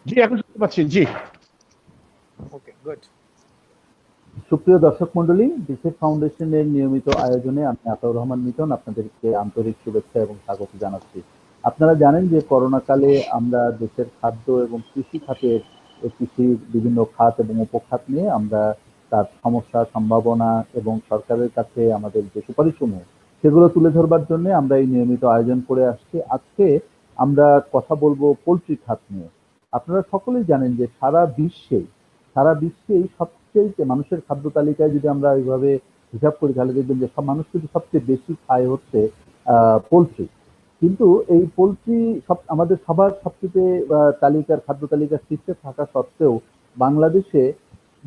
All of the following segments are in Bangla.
জি, এখন শুনতে পাচ্ছি। জি, ওকে, গুড। সুপ্রিয় দর্শক মন্ডলী, বিশেষ ফাউন্ডেশনের নিয়মিত আয়োজনে আমি আতাউর রহমান মিটন আপনাদেরকে আন্তরিক শুভেচ্ছা এবং স্বাগত জানাচ্ছি। আপনারা জানেন যে করোনাকালে আমরা দেশের খাদ্য এবং কৃষি খাতের কৃষির বিভিন্ন খাত এবং উপখাত নিয়ে আমরা তার সমস্যা, সম্ভাবনা এবং সরকারের কাছে আমাদের যে সুপারিশসমূহ সেগুলো তুলে ধরবার জন্য আমরা এই নিয়মিত আয়োজন করে আসছি। আজকে আমরা কথা বলবো পোল্ট্রি খাত নিয়ে। আপনারা সকলেই জানেন যে সারা বিশ্বেই সবচেয়ে মানুষের খাদ্য তালিকায় যদি আমরা এইভাবে হিসাব করি তাহলে দেখবেন যে সব মানুষ কিন্তু সবচেয়ে বেশি খায় হচ্ছে পোলট্রি। কিন্তু এই পোলট্রি আমাদের সবার সবচেয়ে খাদ্য তালিকার শীর্ষে থাকা সত্ত্বেও বাংলাদেশে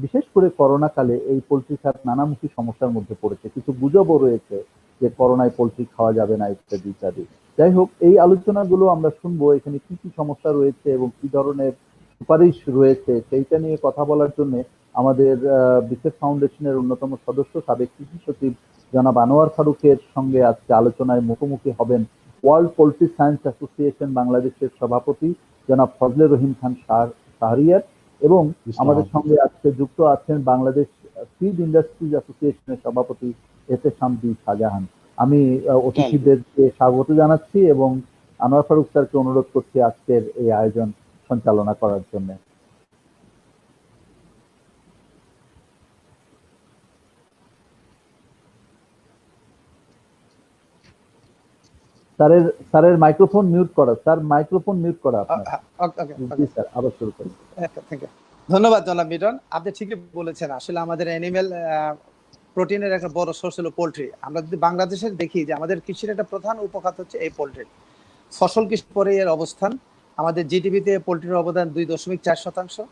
বিশেষ করে করোনা কালে এই পোলট্রি খাত নানামুখী সমস্যার মধ্যে পড়েছে। কিছু গুজবও রয়েছে যে করোনায় পোলট্রি খাওয়া যাবে না ইত্যাদি ইত্যাদি। যাই হোক, এই আলোচনাগুলো আমরা শুনবো, এখানে কি কি সমস্যা রয়েছে এবং কি ধরনের সুপারিশ রয়েছে সেইটা নিয়ে কথা বলার জন্য আমাদের বিশেষ ফাউন্ডেশনের অন্যতম সদস্য সাবেক কৃষি সচিব জনাব আনোয়ার ফারুকের সঙ্গে আজকে আলোচনায় মুখোমুখি হবেন ওয়ার্ল্ড পোল্ট্রি সায়েন্স অ্যাসোসিয়েশন বাংলাদেশের সভাপতি জনাব ফজলে রহিম খান শাহরিয়ার, এবং আমাদের সঙ্গে আজকে যুক্ত আছেন বাংলাদেশ ফিড ইন্ডাস্ট্রিজ অ্যাসোসিয়েশনের সভাপতি এহতেশাম বি শাহজাহান। আমি অতিথিদেরকে স্বাগত জানাচ্ছি এবং আনোয়ার ফারুক স্যারকে অনুরোধ করছি আজকের এই আয়োজন সঞ্চালনা করার জন্য। স্যারের মাইক্রোফোন মিউট করা। স্যার, মাইক্রোফোন মিউট করা আপনার। জি স্যার, আবার শুরু করুন। ধন্যবাদ জনাব মিটন, আপনি ঠিকই বলেছেন। আসলে আমাদের অ্যানিমেল প্রোটিনের একটা বড় সোর্স হলো পোলট্রি। আমরা যদি বাংলাদেশের দেখি যে আমাদের কৃষির একটা প্রধান উপখাত হচ্ছে এই পোলট্রি। ফসল কৃষি পরে এর অবস্থান। আমাদের জিডিপিতে পোলট্রির অবদান 2.4%।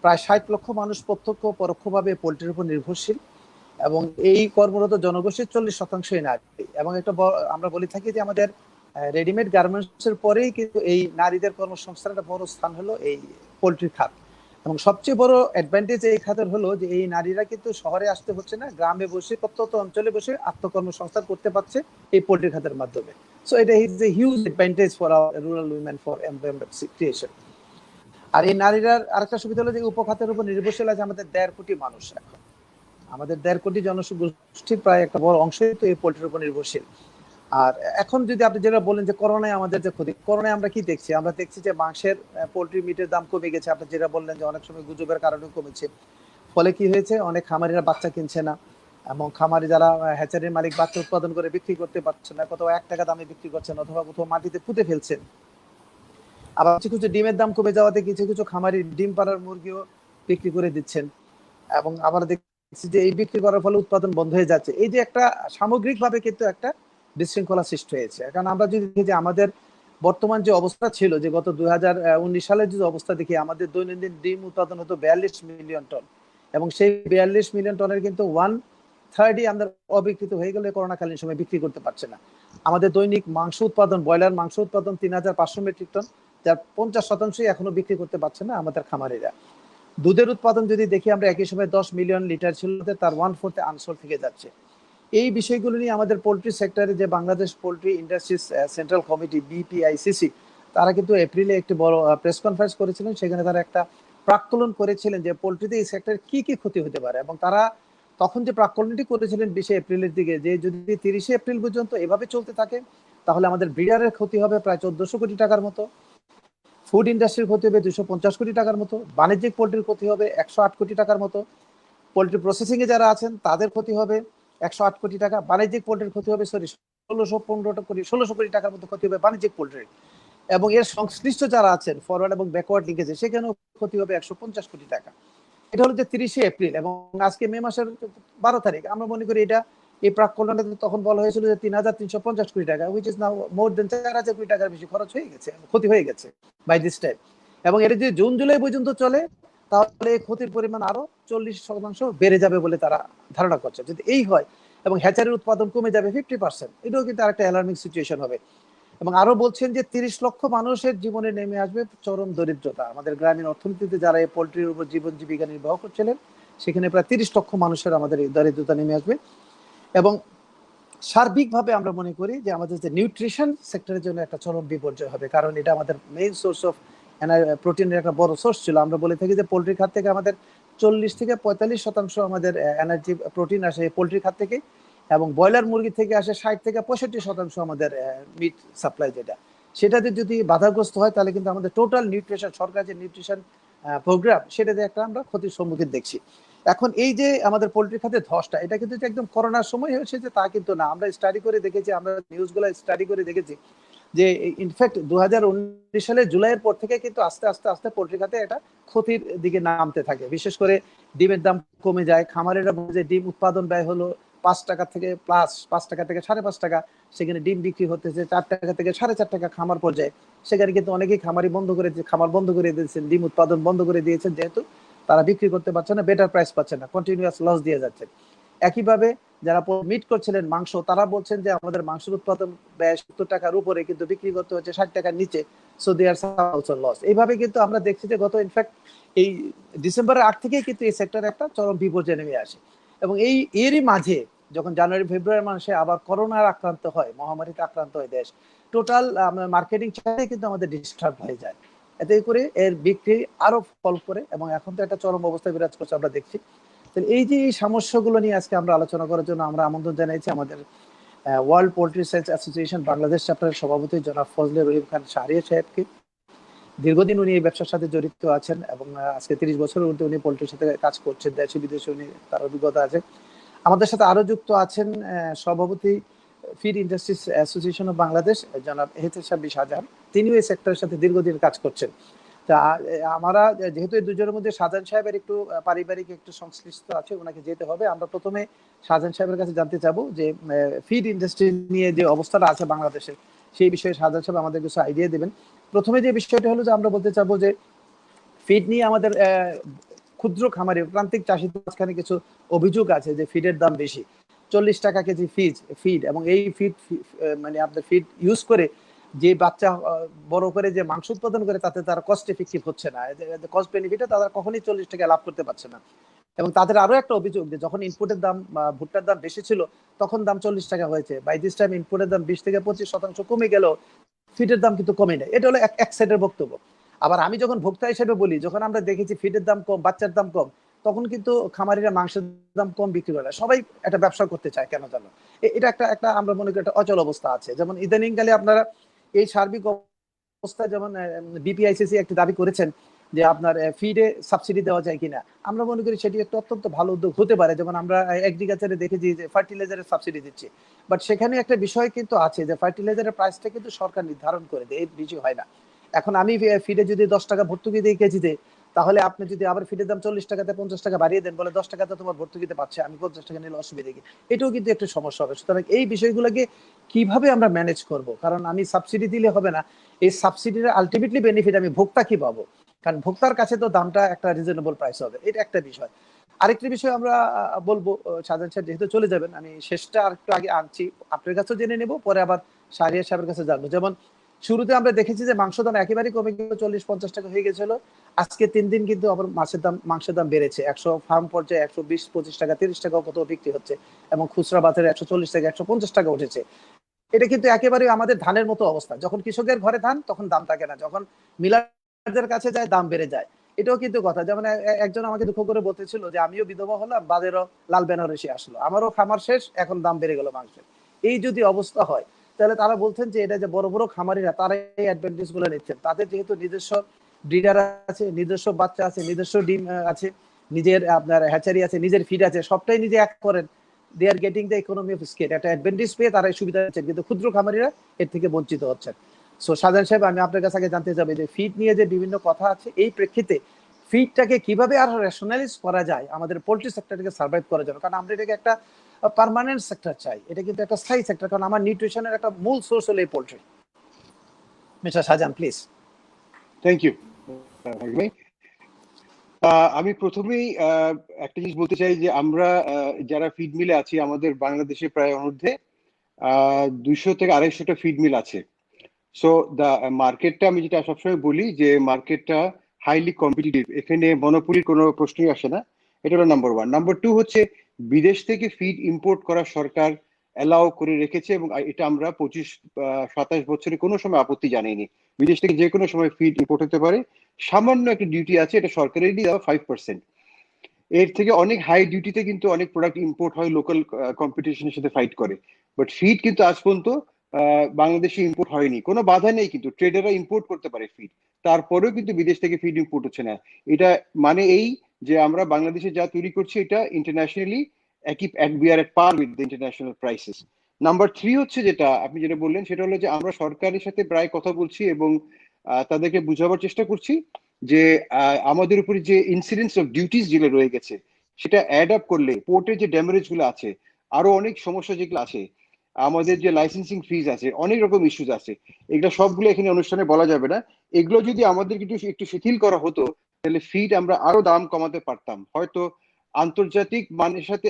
প্রায় 60 লক্ষ মানুষ প্রত্যক্ষ পরোক্ষভাবে পোলট্রির উপর নির্ভরশীল, এবং এই কর্মরত জনগোষ্ঠীর 40%ই নারী। এবং একটা আমরা বলে থাকি যে আমাদের রেডিমেড গার্মেন্টসের পরেই কিন্তু এই নারীদের কর্মসংস্থানের একটা বড় স্থান হলো এই পোলট্রি খাত। এবং সবচেয়ে বড় অ্যাডভান্টেজ এই খাতের হলো যে এই নারীরা কিন্তু শহরে আসতে হচ্ছে না, গ্রামে বসে প্রত্যন্ত অঞ্চলে বসে আত্মকর্মসংস্থান করতে পারছে এই পোলট্রি খাতের মাধ্যমে। সো এটা is a huge advantage for our rural women for employment creation. আর এই নারীরা আরেকটা সুবিধা হলো যে উপখাতের উপর নির্ভরশীল আছে আমাদের 1.5 কোটি মানুষ। এখন আমাদের 1.5 কোটি জনগোষ্ঠীর প্রায় একটা বড় অংশই তো এই পোলট্রির উপর নির্ভরশীল। আর এখন যদি আপনি যেটা বলেন যে করোনায় আমাদের যে ক্ষতি, করোনায় আমরা কি দেখছি? আমরা দেখছি যে মাংসের পোলট্রি মিটের দাম কমে গেছে। আপনি যেটা বললেন যে অনেক সময় গুজবের কারণে কমেছে। ফলে কি হয়েছে, অনেক খামারিরা বাচ্চা কিনছে না, এবং খামারি যারা হ্যাচারির মালিক বাচ্চা উৎপাদন করে বিক্রি করতে পারছে না, কোথাও 1 টাকা দামে বিক্রি করছেন অথবা কোথাও মাটিতে পুঁতে ফেলছেন। আবার কিছু কিছু ডিমের দাম কমে যাওয়াতে কিছু কিছু খামারি ডিম পাড়ার মুরগিও বিক্রি করে দিচ্ছেন, এবং আবার দেখছি যে এই বিক্রি করার ফলে উৎপাদন বন্ধ হয়ে যাচ্ছে। এই যে একটা সামগ্রিকভাবে কিন্তু একটা বিশৃঙ্খলা সৃষ্টি হয়েছে। কারণ আমরা যদি দেখি যে আমাদের বর্তমান যে অবস্থা ছিল, যে গত 2019 সালের যে অবস্থা দেখি, আমাদের দৈনন্দিন ডিম উৎপাদন হতো 42 মিলিয়ন টন, এবং সেই 42 মিলিয়ন টনের কিন্তু 1/3 আমাদের অবিকৃত হয়ে গেলে করোনাকালীন সময় বিক্রি করতে পারছে না। আমাদের দৈনিক মাংস উৎপাদন, ব্রয়লার মাংস উৎপাদন 3500 মেট্রিক টন, যার 50% এখনো বিক্রি করতে পারছে না আমাদের খামারিরা। দুধের উৎপাদন যদি দেখি আমরা, একই সময় 10 মিলিয়ন লিটার ছিল, তার 1/4 আনসোল্ড থেকে যাচ্ছে। এই বিষয়গুলো নিয়ে আমাদের পোলট্রি সেক্টরে যে Bangladesh poultry industries central committee BPICC, তারা কিন্তু এপ্রিলে একটি বড় প্রেস কনফারেন্স করেছিলেন। সেখানে তারা একটা প্রাক্কলন করেছিলেন যে পোলট্রিতে এই সেক্টরে কি কি ক্ষতি হতে পারে, এবং তারা তখন যে প্রাক্কলনটি করেছিলেন 20 এপ্রিলের দিকে, যে যদি 30 এপ্রিল পর্যন্ত এভাবে চলতে থাকে তাহলে আমাদের ব্রিডারের ক্ষতি হবে প্রায় 1400 কোটি টাকার মতো, ফুড ইন্ডাস্ট্রির ক্ষতি হবে 250 কোটি টাকার মতো, বাণিজ্যিক পোলট্রির ক্ষতি হবে 108 কোটি টাকার মতো, পোলট্রি প্রসেসিং এ যারা আছেন তাদের ক্ষতি হবে 108 কোটি টাকা, বাণিজ্যিক পোলট্রির ক্ষতি হবে 16 কোটি টাকার মতো ক্ষতি হবে বাণিজ্যিক পোলট্রির, এবং এর সংশ্লিষ্ট যারা আছেন ফরওয়ার্ড এবং ব্যাকওয়ার্ড লিঙ্কেজে সেখানেও ক্ষতি হবে 150 কোটি টাকা। এটা হলো যে 30 এপ্রিল, এবং আজকে মে মাসের 12 তারিখ। আমরা মনে করি এটা এই প্রাক্কলনে তখন বলা হয়েছিল যে 3350 কোটি টাকা, হুইচ ইজ নাও মোর দেন 4000 কোটি টাকার বেশি খরচ হয়ে গেছে, ক্ষতি হয়ে গেছে বাই দিস টাইম। এবং এটা যদি জুন জুলাই পর্যন্ত চলে তাহলে ক্ষতির পরিমাণ আরো 40% বেড়ে যাবে বলে তারা ধারণা করছে। যদি এই হয় এবং হ্যাচারির উৎপাদন কমে যাবে 50%, এটাও কিন্তু আরেকটা অ্যালার্মিং সিচুয়েশন হবে। এবং আরো বলছেন যে 30 লক্ষ মানুষের জীবনে নেমে আসবে চরম দরিদ্রতা। আমাদের গ্রামীণ অর্থনীতিতে যারা এই পোলট্রির উপর জীবন জীবিকা নির্বাহ করছিলেন, সেখানে প্রায় 30 লক্ষ মানুষের আমাদের এই দরিদ্রতা নেমে আসবে। এবং সার্বিকভাবে আমরা মনে করি যে আমাদের যে নিউট্রিশন সেক্টরের জন্য একটা চরম বিপর্যয় হবে, কারণ এটা আমাদের মেইন সোর্স অফ প্রোটিনের একটা বড় সোর্স ছিল। আমরা বলে থাকি যে পোলট্রি খাত থেকে আমাদের 40 থেকে 45% আমাদের এনার্জি প্রোটিন আসে পোলট্রি খাত থেকে, এবং ব্রয়লার মুরগি থেকে আসে 60 থেকে 65% আমাদের মিট সাপ্লাই যেটা, সেটাতে যদি বাধাগ্রস্ত হয় তাহলে কিন্তু আমাদের টোটাল নিউট্রিশন, সরকার যে নিউট্রিশন প্রোগ্রাম, সেটাতে একটা আমরা ক্ষতির সম্মুখীন দেখছি। এখন এই যে আমাদের পোলট্রি খাতে ধসটা, এটা কিন্তু যে একদম করোনার সময় হয়েছে যে তা কিন্তু না। আমরা স্টাডি করে দেখেছি, আমরা নিউজগুলো স্টাডি করে দেখেছি যে ইনফ্যাক্ট 2019 সালের জুলাইয়ের পর থেকে কিন্তু আস্তে আস্তে আস্তে পোলট্রি খাতে এটা ক্ষতির দিকে নামতে থাকে। বিশেষ করে ডিমের দাম কমে যায়, খামারেরা যে ডিম উৎপাদন ব্যয় হলো 5 টাকা থেকে প্লাস 5 টাকা থেকে 5.5 টাকা, সেখানে ডিম বিক্রি হতেছে 4 টাকা থেকে 4.5 টাকা খামার পর্যায়ে। সেখানে কিন্তু অনেকেই খামার বন্ধ করে দিয়েছেন, ডিম উৎপাদন বন্ধ করে দিয়েছেন, যেহেতু তারা বিক্রি করতে পারছে না, বেটার প্রাইস পাচ্ছে না, কন্টিনিউয়াস লস দিয়ে যাচ্ছে। একইভাবে যারা মিট করছিলেন মাংস, তারা বলছেন যে আমাদের মাংসের উৎপাদন ব্যয় 70 টাকার উপরে, কিন্তু বিক্রি করতে হচ্ছে 60 টাকার নিচে, so they are also loss. এইভাবে কিন্তু আমরা দেখছি যে গত ইনফ্যাক্ট এই ডিসেম্বরের আগ থেকেই কিন্তু এই সেক্টরে একটা চরম বিপর্যয় নেমে আসে। এবং এরই মাঝে যখন জানুয়ারি ফেব্রুয়ারি মাসে আবার করোনার আক্রান্ত হয়, মহামারীতে আক্রান্ত হয় দেশ, টোটাল মার্কেটিং চাইলে কিন্তু আমাদের ডিস্টার্ব হয়ে যায়। এতে করে এর বিক্রি আরো ফল করে, এবং এখন তো একটা চরম অবস্থা বিরাজ করছে আমরা দেখছি। এই যে এই সমস্যাগুলো নিয়ে আজকে আমরা আলোচনা করার জন্য আমরা আমন্ত্রণ জানাইছি আমাদের world poultry sales association Bangladesh চ্যাপ্টারের সভাপতি জনাব ফজলে রহিম খান শাহরিয়ার সাহেবকে। দীর্ঘদিন উনি এই ব্যবসার সাথে জড়িত আছেন, এবং আজকে 30 বছরের মধ্যে উনি পোল্ট্রির সাথে কাজ করছেন, দেশে বিদেশে উনি তার অভিজ্ঞতা আছে। আমাদের সাথে আরো যুক্ত আছেন সভাপতি feed industries association of Bangladesh জনাব এহতেশাম সাব্বির শাহজাহান, তিনিও এই সেক্টরের সাথে দীর্ঘদিন কাজ করছেন। তা আমরা যেহেতু এই দুজনের মধ্যে শাহজাহান সাহেবের একটু পারিবারিক একটু সংশ্লিষ্ট আছে, ওনাকে যেতে হবে। আমরা প্রথমে শাহজাহান সাহেবের কাছে জানতে চাবো যে ফিড ইন্ডাস্ট্রি নিয়ে যে অবস্থাটা আছে বাংলাদেশের, সেই বিষয়ে শাহজাহান সাহেব আমাদের কিছু আইডিয়া দেবেন। প্রথমে যে বিষয়টা হলো যে আমরা বলতে চাবো যে ফিড নিয়ে আমাদের ক্ষুদ্র খামারি প্রান্তিক চাষিদের মাঝখানে কিছু অভিযোগ আছে যে ফিডের দাম বেশি, 40 টাকা কেজি ফিড, এবং এই ফিড মানে আপনার ফিড ইউজ করে যে বাচ্চা বড় করে যে মাংস উৎপাদন করে, তাতে তারা কস্ট এফেক্টিভ হচ্ছে না, কস্ট বেনিফিটে তারা কখনোই 40 টাকা লাভ করতে পারছে না। এবং তাদের আরো একটা অভিযোগ যে যখন ইনপুটের দাম ভুট্টার দাম বেশি ছিল, তখন দাম 40 টাকা হয়েছে, বাই দিস টাইম ইনপুটের দাম 20 থেকে 25% কমে গেল, ফিডের দাম কিন্তু কমে নেয়। এটা হলো এক সাইডের বক্তব্য। আবার আমি যখন ভোক্তা হিসেবে বলি, যখন আমরা দেখেছি ফিডের দাম কম, বাচ্চার দাম কম, তখন কিন্তু খামারিরা মাংসের দাম কম বিক্রি করে, সবাই একটা ব্যবসা করতে চায় কেন জানো। এটা একটা একটা আমরা মনে করি একটা অচল অবস্থা আছে। যেমন ইদানিং কালে আপনারা এই সার্বিক অবস্থায় যেমন বিপিআইসিসি একটি দাবি করেছেন যে আপনার ফিডে সাবসিডি দেওয়া যায় কিনা। আমরা মনে করি সেটি একটা অত্যন্ত ভালো উদ্যোগ হতে পারে। যেমন আমরা এগ্রিকালচারে দেখেছি যে ফার্টিলাইজারের সাবসিডি দিচ্ছে, বাট সেখানে একটা বিষয় কিন্তু আছে যে ফার্টিলাইজারের প্রাইসটা কিন্তু সরকার নির্ধারণ করে দেয়, এর বেশি হয় না। এখন আমি ফিডে যদি 10 টাকা ভর্তুকি দিই কেজিতে, তাহলে আপনি যদি আবার ফিডের দাম 40 টাকাতে 50 টাকা বাড়িয়ে দেন, বলে 10 টাকাতে তোমার ভর্তুকিতে পাচ্ছে, আমি 50 টাকা নিলে অসুবিধা কি? এটাও কিন্তু একটু সমস্যা হবে। সুতরাং এই বিষয়গুলোকে কিভাবে আমরা ম্যানেজ করব, কারণ আমি সাবসিডি দিলে হবে না, এই সাবসিডির আলটিমেটলি বেনিফিট আমি ভোক্তা কি পাবো, কারণ ভোক্তার কাছে তো দামটা একটা রিজনেবল প্রাইস হবে। এটা একটা বিষয়। আরেকটি বিষয় আমরা বলবো, শাহজাহান সাহেব যেহেতু চলে যাবেন, আমি শেষটা আরেকটু আগে আনছি, আপনার কাছেও জেনে নেব, পরে আবার শাহরিয়ার সাহেবের কাছে জানবো। যেমন শুরুতে আমরা দেখেছি যে মাংস দাম একেবারেই কমে গেল, 40-50 টাকা হয়ে গেছিল। আজকে 3 দিন কিন্তু আবার মাংসের দাম বেড়েছে, 100 ফার্ম পর্যায়ে 120-25 টাকা 30 টাকা কত বিক্রি হচ্ছে, এবং খুচরা বাজারে 140 টাকা 150 টাকা উঠেছে। এটা কিন্তু একেবারে আমাদের ধানের মতো অবস্থা, যখন কৃষকের ঘরে ধান তখন দাম থাকে না, যখন মিলারদের কাছে যায় দাম বেড়ে যায়। এটাও কিন্তু কথা। যেমন একজন আমাকে দুঃখ করে বলতেছিল যে আমিও বিধবা হলাম, বাজারও লাল বেনারসি আসলো, আমারও খামার শেষ, এখন দাম বেড়ে গেল মাংসের। এই যদি অবস্থা হয়, তাহলে তারা বলছেন যে এটা যে বড় বড় খামারিরা তারা এই অ্যাডভান্টেজ গুলো নিচ্ছেন, তাদের যেহেতু নিজস্ব ব্রিডার আছে, নিজস্ব বাচ্চা আছে, নিজস্ব ডিম আছে, নিজের আপনার হ্যাচারি আছে, নিজের ফিড আছে, সবটাই নিজে এক করেন, they are getting the economy of scale, একটা অ্যাডভান্টেজ পেয়ে তারা সুবিধা পাচ্ছেন, কিন্তু ক্ষুদ্র খামারিরা এর থেকে বঞ্চিত হচ্ছেন। সো শাহজাহান সাহেব, আমি আপনার কাছে আগে জানতে চাই যে ফিড নিয়ে যে বিভিন্ন কথা আছে, এই প্রেক্ষিতে ফিডটাকে কিভাবে আরো রেশনালাইজ করা যায় আমাদের পোল্ট্রি সেক্টরটাকে সার্ভাইভ করার জন্য, কারণ আমরা এটাকে একটা পার্মানেন্ট সেক্টর চাই, এটা কিন্তু একটা স্থায়ী সেক্টর, কারণ আমার নিউট্রিশনের একটা মূল সোর্স হলো এই poultry. Mister Shahjahan, please. Thank you. আমি প্রথমেই একটা জিনিস বলতে চাই যে আমরা যারা ফিড মিলে আছি, আমাদের বাংলাদেশে প্রায় অনূর্ধ্বে 200 থেকে 250টা ফিড মিল আছে। সো দা মার্কেটটা, আমি যেটা সবসময় বলি যে মার্কেটটা হাইলি কম্পিটিটিভ, এখানে মনোপলির কোনো প্রশ্নই আসে না। এটা হলো নাম্বার 1। নাম্বার 2 হচ্ছে বিদেশ থেকে ফিড ইম্পোর্ট করা সরকার অ্যালাউ করে রেখেছে, এবং এটা আমরা 25-27 বছরে কোনো সময় আপত্তি জানাইনি। বিদেশ থেকে যে কোনো সময় ফিড ইম্পোর্ট হতে পারে, সামান্য একটা ডিউটি আছে, এটা সরকারেরই দেওয়া 5%। এর থেকে অনেক হাই ডিউটিতে কিন্তু অনেক প্রোডাক্ট ইম্পোর্ট হয়, লোকাল কম্পিটিশনের সাথে ফাইট করে। বাট ফিড কিন্তু আজ পর্যন্ত বাংলাদেশে ইম্পোর্ট হয়নি, কোনো বাধা নেই, কিন্তু ট্রেডাররা ইম্পোর্ট করতে পারে ফিড, তারপরেও কিন্তু বিদেশ থেকে ফিড ইম্পোর্ট হচ্ছে না। এটা মানে এই যে আমরা বাংলাদেশে যা তৈরি করছি এটা internationally we are at per with the international prices. Number 3 হচ্ছে যেটা আপনি যেটা বললেন, সেটা হলো যে আমরা সরকারের সাথে প্রায় কথা বলছি এবং তাদেরকে বুঝাবার চেষ্টা করছি যে আমাদের উপরে যে ইনসিডেন্স অফ ডিউটিস যেগুলো রয়ে গেছে সেটা অ্যাড আপ করলে পোর্টে যে ড্যামেজ গুলো আছে, আরো অনেক সমস্যা যেগুলো আছে, আমাদের যে লাইসেন্সিং ফিজ আছে, অনেক রকম ইস্যুস আছে, এগুলো সবগুলো এখানে অনুষ্ঠানে বলা যাবে না। এগুলো যদি আমাদের একটু শিথিল করা হতো, তাহলে ফিড আমরা আরো দাম কমাতে পারতাম, হয়তো আন্তর্জাতিক মানের সাথে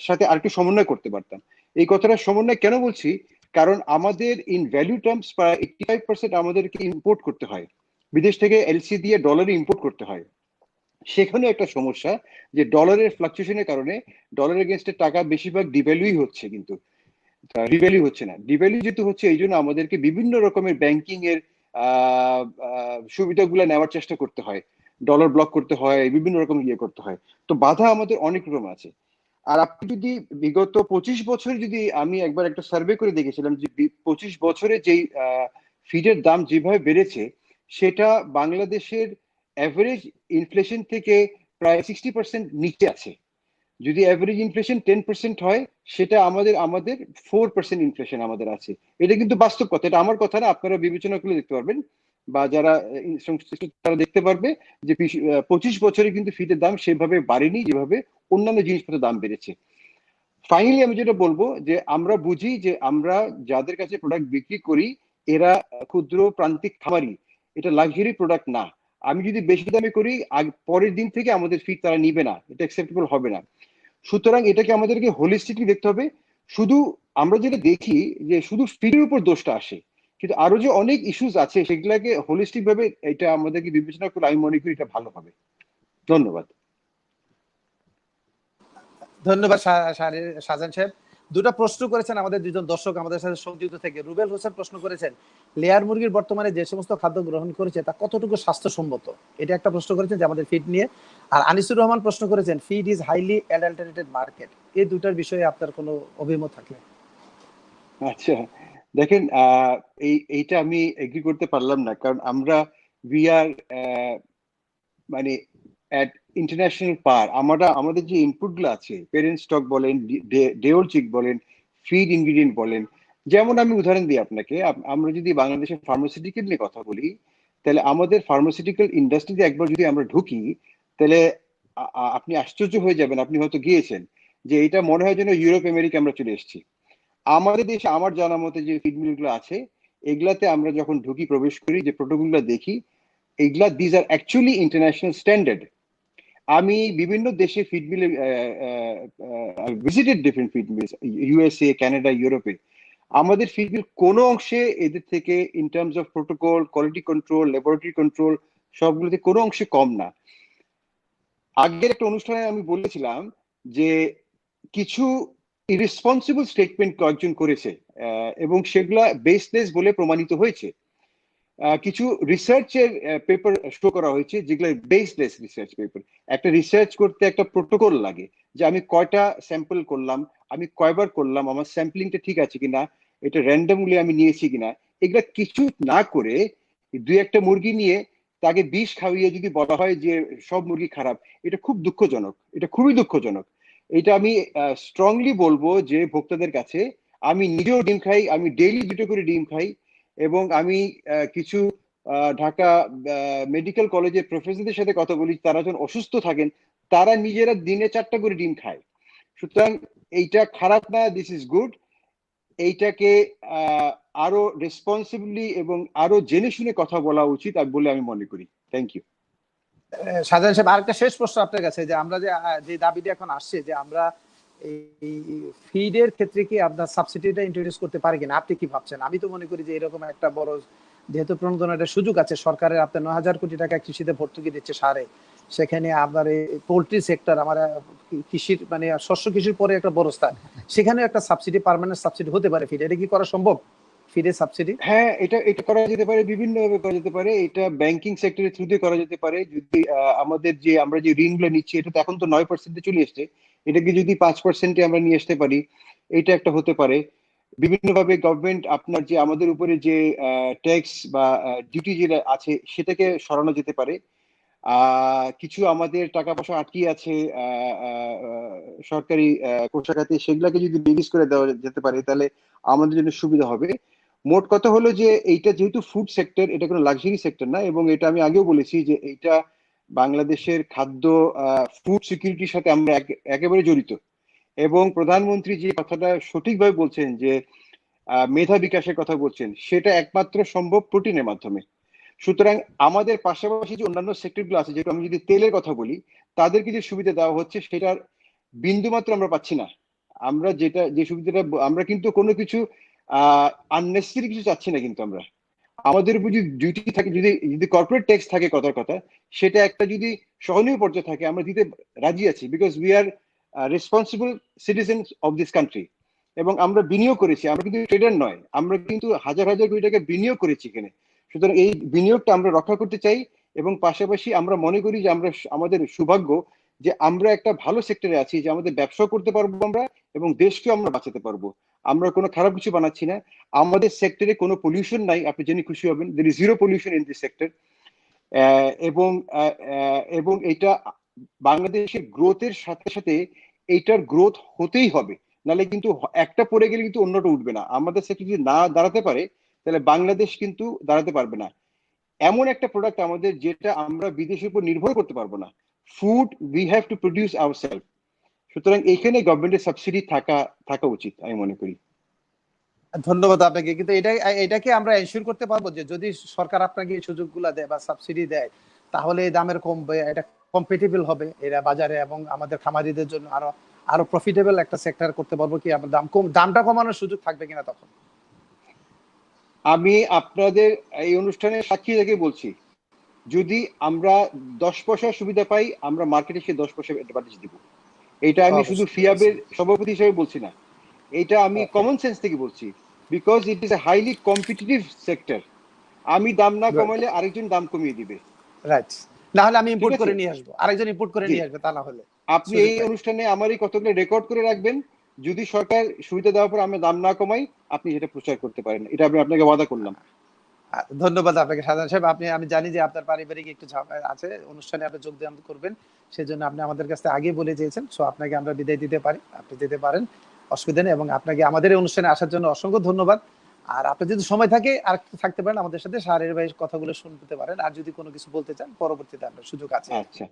সাথে আর একটু সমন্বয় করতে পারতাম। এই কথাটা সমন্বয় কেন বলছি, কারণ আমাদের ইন ভ্যালু টার্মস প্রায় 85% আমাদেরকে ইম্পোর্ট করতে হয়, বিদেশ থেকে এলসি দিয়ে ডলারে ইম্পোর্ট করতে হয়। সেখানে একটা সমস্যা যে ডলারের ফ্লাকচুয়েশনের কারণে ডলার এগেনস্টে টাকা বেশিরভাগ ডিভ্যালুই হচ্ছে, কিন্তু রিভ্যালু হচ্ছে না। ডিভ্যালু যেহেতু হচ্ছে, এই জন্য আমাদেরকে বিভিন্ন রকমের ব্যাংকিং এর সুবিধাগুলো নেওয়ার চেষ্টা করতে হয়, ডলার ব্লক করতে হয়, বিভিন্ন রকম ইয়ে করতে হয়। তো বাধা আমাদের অনেক রকম আছে। আর আপনি যদি বিগত 25 বছর, যদি আমি একবার একটা সার্ভে করে দেখেছিলাম যে 25 বছরে যেই ফিডের দাম যেভাবে বেড়েছে, সেটা বাংলাদেশের অ্যাভারেজ ইনফ্লেশন থেকে প্রায় 60% নিচে আছে। যদি অ্যাভারেজ ইনফ্লেশন 10% হয়, সেটা আমাদের 4% ইনফ্লেশন আমাদের আছে। এটা কিন্তু বাস্তব কথা, এটা আমার কথা না, আপনারা বিবেচনা করে দেখতে পারবেন, বা যারা সংশ্লিষ্ট তারা দেখতে পারবে যে 25 বছরে কিন্তু ফিডের দাম সেভাবে বাড়েনি যেভাবে অন্যান্য জিনিসপত্রের দাম বেড়েছে। ফাইনালি আমি যেটা বলবো যে আমরা বুঝি যে আমরা যাদের কাছে প্রোডাক্ট বিক্রি করি এরা ক্ষুদ্র প্রান্তিক খামারি, এটা লাক্সারি প্রোডাক্ট না। আমি যদি বেশি দামে করি, পরের দিন থেকে আমাদের ফিড তারা নিবে না, এটা অ্যাকসেপ্টেবল হবে না। সুতরাং এটাকে আমাদেরকে হোলিস্টিকলি দেখতে হবে। শুধু আমরা যেটা দেখি যে শুধু ফিডের উপর দোষটা আসে, কিন্তু আরো যে অনেক ইস্যুস আছে সেগুলাকে হোলিস্টিক ভাবে এটা আমাদেরকে বিবেচনা করে আমি মনে করি এটা ভালো হবে। ধন্যবাদ। ধন্যবাদ শাহজাহান সাহেব। দুটো প্রশ্ন করেছেন আমাদের দুজন দর্শক আমাদের সাথে সংযুক্ত থেকে। রুবেল হোসেন প্রশ্ন করেছেন, লেয়ার মুরগির বর্তমানে যে সমস্ত খাদ্য গ্রহণ করেছে তা কতটুকু স্বাস্থ্যসম্মত, এটা একটা প্রশ্ন করেছেন যে আমাদের ফিড নিয়ে। আর আনিসুর রহমান প্রশ্ন করেছেন, feed is highly adulterated market, এই দুটার বিষয়ে আপনার কোনো অভিমত থাকলে। আচ্ছা, দেখেন, এইটা আমি এগ্রি করতে পারলাম না, কারণ আমরা উই আর মানে অ্যাট ইন্টারন্যাশনাল পার। আমাদের যে ইনপুট গুলো আছে, পেরেন্ট স্টক বলেন, ডেওল চিক বলেন, ফিড ইনগ্রিডিয়েন্ট বলেন, যেমন আমি উদাহরণ দিই আপনাকে, আমরা যদি বাংলাদেশের ফার্মাসিউটিক্যাল নিয়ে কথা বলি, তাহলে আমাদের ফার্মাসিউটিক্যাল ইন্ডাস্ট্রিতে একবার যদি আমরা ঢুকি, তাহলে আপনি আশ্চর্য হয়ে যাবেন, আপনি হয়তো গিয়েছেন, যে এটা মনে হয় যেন ইউরোপ আমেরিকা আমরা চলে এসেছি। আমাদের দেশে আমার জানা মতে যে ফিড মিল গুলো আছে, এগুলাতে আমরা যখন ঢুকি, প্রবেশ করি, যে প্রোটোকল গুলো দেখি, এগুলা these are actually international standard. আমি বিভিন্ন দেশে ফিড মিলে visited different feed mills, USA, Canada, ইউরোপে। আমাদের ফিড মিল কোনো অংশে এদের থেকে in terms of protocol, quality control, laboratory control, সবগুলোতে কোনো অংশে কম না। আগের একটা অনুষ্ঠানে আমি বলেছিলাম যে কিছু ইরেসপন্সিবল স্টেটমেন্ট কয়েকজন করেছে, এবং সেগুলা বেসলেস বলে প্রমাণিত হয়েছে। কিছু রিসার্চের পেপার শো করা হয়েছে যেগুলো বেসলেস রিসার্চ পেপার। একটা রিসার্চ করতে একটা প্রোটোকল লাগে, যে আমি কয়টা স্যাম্পল করলাম, আমি কয়বার করলাম, আমার স্যাম্পলিংটা ঠিক আছে কিনা, এটা র্যান্ডমলি আমি নিয়েছি কিনা, এগুলা কিছু না করে দুই একটা মুরগি নিয়ে তাকে বিষ খাওয়িয়ে যদি বলা হয় যে সব মুরগি খারাপ, এটা খুব দুঃখজনক, এটা খুবই দুঃখজনক। এটা আমি স্ট্রংলি বলবো যে ভোক্তাদের কাছে, আমি নিজেও ডিম খাই, আমি ডেইলি 2টো করে ডিম খাই, এবং আমি কিছু ঢাকা মেডিকেল কলেজের প্রফেসরদের সাথে কথা বলি, তারা যখন অসুস্থ থাকেন তারা নিজেরা দিনে 4টা করে ডিম খায়। সুতরাং এইটা খারাপ না, দিস ইজ গুড। এইটাকে আরো রেসপন্সিবলি এবং আরো জেনে শুনে কথা বলা উচিত বলে আমি মনে করি। Thank you. শাহজাহান সাহেব, আরেকটা শেষ প্রশ্ন আপনার কাছে, যে আমরা যে দাবিটা এখন আসছে যে আমরা এই ফিডের ক্ষেত্রে কি আপনার সাবসিডিটা ইন্ট্রোডিউস করতে পারি কিনা, আপনি কি ভাবছেন? আমি তো মনে করি যে এরকম একটা বড় যেহেতু প্রণোদনার সুযোগ আছে সরকারের, আপনার 9,000 কোটি টাকা কৃষিতে ভর্তুকি দিচ্ছে সারে, সেখানে আপনার এই পোল্ট্রি সেক্টর আমার কৃষির মানে শস্য কৃষির পরে একটা বড় স্থান, সেখানে একটা সাবসিডি, পার্মানেন্ট সাবসিডি হতে পারে ফিড, এটা কি করা সম্ভব? ফিডের সাবসিডি? হ্যাঁ, এটা এটা করা যেতে পারে, বিভিন্ন ভাবে করা যেতে পারে। এটা ব্যাংকিং সেক্টরের থ্রুতে করা যেতে পারে। যদি আমাদের যে আমরা যে ঋণগুলো নিচ্ছি, এটা তো এখন তো 9% চলে এসছে, এটাকে যদি 5% আমরা নিয়ে আসতে পারি, এটা একটা হতে পারে। বিভিন্ন ভাবে গভর্নমেন্ট আপনার যে আমাদের উপরে যে ট্যাক্স বা ডিউটি যেটা আছে সেটাকে সরানো যেতে পারে। কিছু আমাদের টাকা পয়সা আটকে আছে সরকারি কোষাগারে, সেগুলাকে যদি রিলিজ করে দেওয়া যেতে পারে তাহলে আমাদের জন্য সুবিধা হবে। মোট কথা হলো যে এইটা যেহেতু ফুড সেক্টর, এটা কোনো লাক্সারি সেক্টর না, এবং এটা আমি আগেও বলেছি যে এইটা বাংলাদেশের খাদ্য ফুড সিকিউরিটির সাথে আমরা একেবারে জড়িত। এবং প্রধানমন্ত্রী যে কথাটা সঠিকভাবে বলছেন যে মেধা বিকাশের কথা বলছেন, সেটা একমাত্র সম্ভব প্রোটিনের মাধ্যমে। সুতরাং আমাদের পাশাপাশি যে অন্যান্য সেক্টরগুলো আছে, যেটা আমি যদি তেলের কথা বলি, তাদেরকে যে সুবিধা দেওয়া হচ্ছে সেটার বিন্দু মাত্র আমরা পাচ্ছি না। আমরা যেটা যে সুবিধাটা আমরা কিন্তু কোনো কিছু আননেসেসারি কিছু চাচ্ছি না, কিন্তু আমরা আমাদের উপর যদি ডিউটি থাকে, যদি যদি কর্পোরেট ট্যাক্স থাকে কথার কথা, সেটা একটা যদি সহনীয় পর্যায়ে থাকে আমরা দিতে রাজি আছি, because we are responsible citizen of this country. এবং আমরা বিনিয়োগ করেছি, আমরা কিন্তু ট্রেডার নয়, আমরা কিন্তু হাজার হাজার কোটি টাকা বিনিয়োগ করেছি এখানে। সুতরাং এই বিনিয়োগটা আমরা রক্ষা করতে চাই। এবং পাশাপাশি আমরা মনে করি যে আমরা আমাদের সৌভাগ্য যে আমরা একটা ভালো সেক্টরে আছি, যে আমাদের ব্যবসা করতে পারবো আমরা, এবং দেশকেও আমরা বাঁচাতে পারবো। আমরা কোনো খারাপ কিছু বানাচ্ছি না। আমাদের সেক্টরে কোনো পলিউশন নাই, আপনি জেনে খুশি হবেন, there is zero pollution in this sector. এবং এবং এটা বাংলাদেশের গ্রোথের সাথে সাথে এইটার গ্রোথ হতেই হবে, নাহলে কিন্তু একটা পড়ে গেলে কিন্তু অন্যটা উঠবে না। আমাদের সেক্টর যদি না দাঁড়াতে পারে তাহলে বাংলাদেশ কিন্তু দাঁড়াতে পারবে না। এমন একটা প্রোডাক্ট আমাদের যেটা আমরা বিদেশের উপর নির্ভর করতে পারবো না। Food we have to produce ourself. সুতরাং এখানে গভর্নমেন্টের সাবসিডি থাকা থাকা উচিত আমি মনে করি। ধন্যবাদ আপনাকে। কিন্তু এটাকে আমরা এনশিওর করতে পারবো যে যদি সরকার আপনাকে এই সুযোগগুলো দেয় বা সাবসিডি দেয়, তাহলে এই দামের কমবে, এটা কম্পিটিবল হবে এরা বাজারে, এবং আমাদের খামারিদের জন্য আরো আরো প্রফিটেবল একটা সেক্টর করতে পারবো কি? আমরা দামটা কমানোর সুযোগ থাকবে কিনা তখন? আমি আপনাদের এই অনুষ্ঠানে সাক্ষী রেখে বলছি, যদি আমরা 10 পয়সা সুবিধা পাই, আমরা মার্কেটে সে 10 পয়সা অ্যাডভান্টেজ দিব। এটা আমি শুধু অবশ্যই, ফিয়াবের সভাপতি হিসেবে বলছি না, এটা আমি ওকে, কমন সেন্স থেকে বলছি। Because it is a highly competitive sector. আমি দাম না গুড, কমাইলে আরেকজন দাম কমিয়ে দিবে। রাইট। না হলে আমি ঠিক ইম্পোর্ট আছে, করে নিয়ে আসবো, আরেকজন ইম্পোর্ট করে জি। নিয়ে আসবে, তা না হলে আপনি সুযোগ এই পাই। অনুষ্ঠানে আমার এই কতগুলো রেকর্ড করে রাখবেন। যদি সরকার সুবিধা দেওয়ার পর আমরা দাম না কমাই, আপনি সেটা প্রচার করতে পারেন। এটা আমি আপনাকে ওয়াদা করলাম। ধন্যবাদ আপনাকে সাধারণ সাহেব। আমি জানি যে আপনার পারিবারিক একটু ঝামেলা আছে, অনুষ্ঠানে আপনি যোগদান করবেন, সেজন্য আপনি আমাদের কাছে আগে বলে দিয়েছেন। সো আপনাকে আমরা বিদায় দিতে পারি, আপনি যেতে পারেন, অসুবিধা নেই। এবং আপনাকে আমাদের এই অনুষ্ঠানে আসার জন্য অসংখ্য ধন্যবাদ। আর আপনার যদি সময় থাকে আর একটু থাকতে পারেন আমাদের সাথে, শাহরিয়ার ভাইয়ের কথাগুলো শুনতে পারেন। আর যদি কোনো কিছু বলতে চান পরবর্তীতে আপনার সুযোগ আছে। আচ্ছা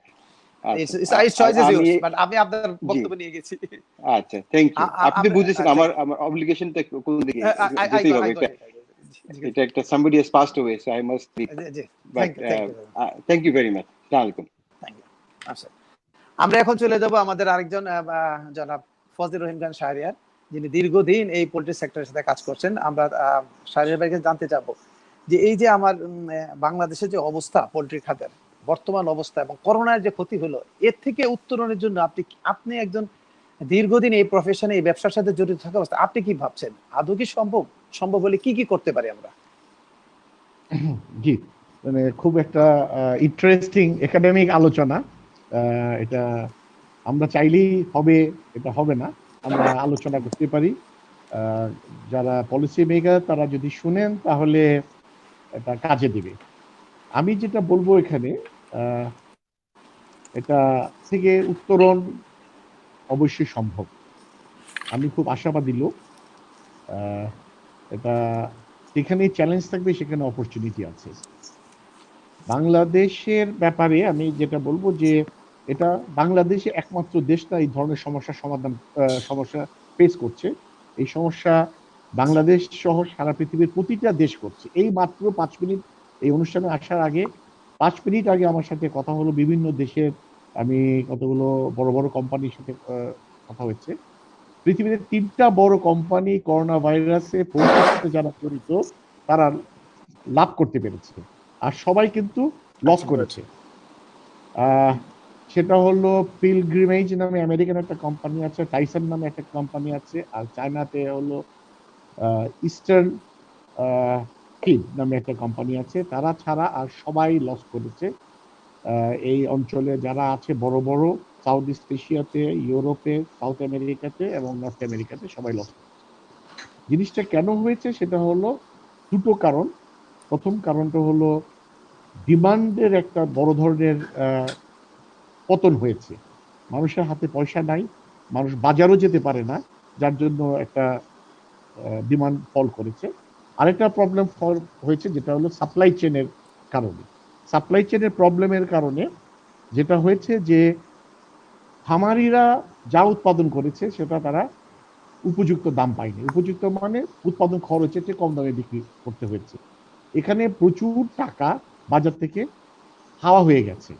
আচ্ছা। চয়েস ইজ আমি ইয়োর্স, বাট আমি আপনার জি, বক্তব্য নিয়ে গেছি। আচ্ছা, থ্যাংক ইউ। আপনি তো বুঝেছেন থ্যাংক আমার ইউ। আমার অব্লিগেশনটা কোন দিকে আই যেতেই আই হবে। গট এটা ইট। এটা একটা somebody has passed away, so I must sleep. জি জি, But thank you. thank you very much. Assalamu alaikum. Thank you. আচ্ছা, আমরা এখন চলে যাব আমাদের আরেকজন জনাব ফজলুর রহিম খান শাহরিয়ার, যিনি দীর্ঘদিন এই পোল্ট্রি সেক্টরের সাথে কাজ করছেন। আমরা শাহরিয়ার ভাইকে জানতে চাবো যে এই যে আমার বাংলাদেশের যে অবস্থা পোল্ট্রি খাতের বর্তমান অবস্থা এবং করোনার যে ক্ষতি হলো, এর থেকে উত্তরণের জন্য আপনি একজন দীর্ঘদিন এই প্রফেশনে, এই ব্যবসার সাথে জড়িত থাকা অবস্থা, আপনি কি ভাবছেন আদৌ কি সম্ভব? সম্ভব হলে কি কি করতে পারি আমরা? জি, মানে খুব একটা ইন্টারেস্টিং একাডেমিক আলোচনা। এটা আমরা চাইলেই হবে, এটা হবে না, আমরা আলোচনা করতে পারি। যারা পলিসি মেকার তারা যদি শুনেন তাহলে এটা কাজে দিবে। আমি যেটা বলবো এখানে, এটা থেকে উত্তরণ অবশ্যই সম্ভব। আমি খুব আশাবাদী লোক। এটা যেখানে চ্যালেঞ্জ থাকবে সেখানে অপরচুনিটি আছে। বাংলাদেশের ব্যাপারে আমি যেটা বলবো যে এটা বাংলাদেশে একমাত্র দেশটা এই ধরনের সমস্যা ফেস করছে। এই সমস্যা বাংলাদেশ সহ সারা পৃথিবীর প্রতিটা দেশ করছে। এই মাত্র 5 মিনিট এই অনুষ্ঠানে আসার আগে 5 মিনিট আগে আমার সাথে কথা হলো বিভিন্ন দেশের, আমি কতগুলো বড় বড় কোম্পানির সাথে কথা হচ্ছে। পৃথিবীতে 3টা বড় কোম্পানি করোনা ভাইরাসে পোল্ট্রিতে যারা জড়িত তারা লাভ করতে পেরেছে, আর সবাই কিন্তু লস করেছে। আহ, সেটা হলো পিলগ্রিমেজ নামে আমেরিকান একটা কোম্পানি আছে, টাইসন নামে একটা কোম্পানি আছে, আর চায়নাতে হলো ইস্টার্ন ফিড নামে একটা কোম্পানি আছে। তারা ছাড়া আর সবাই লস করেছে। এই অঞ্চলে যারা আছে বড় বড়, সাউথ ইস্ট এশিয়াতে, ইউরোপে, সাউথ আমেরিকাতে এবং নর্থ আমেরিকাতে সবাই লস করেছে। জিনিসটা কেন হয়েছে সেটা হলো দুটো কারণ। প্রথম কারণটা হলো ডিমান্ডের একটা বড় ধরনের পতন হয়েছে। মানুষের হাতে পয়সা নাই, মানুষ বাজারও যেতে পারে না, যার জন্য একটা ডিমান্ড ফল করেছে। আরেকটা প্রবলেম ফল হয়েছে যেটা হলো সাপ্লাই চেনের কারণে। সাপ্লাই চেনের প্রবলেমের কারণে যেটা হয়েছে যে খামারিরা যা উৎপাদন করেছে সেটা তারা উপযুক্ত দাম পায়নি। উপযুক্ত মানে উৎপাদন খরচের চেয়ে কম দামে বিক্রি করতে হয়েছে। এখানে প্রচুর টাকা বাজার থেকে হাওয়া হয়ে গেছে।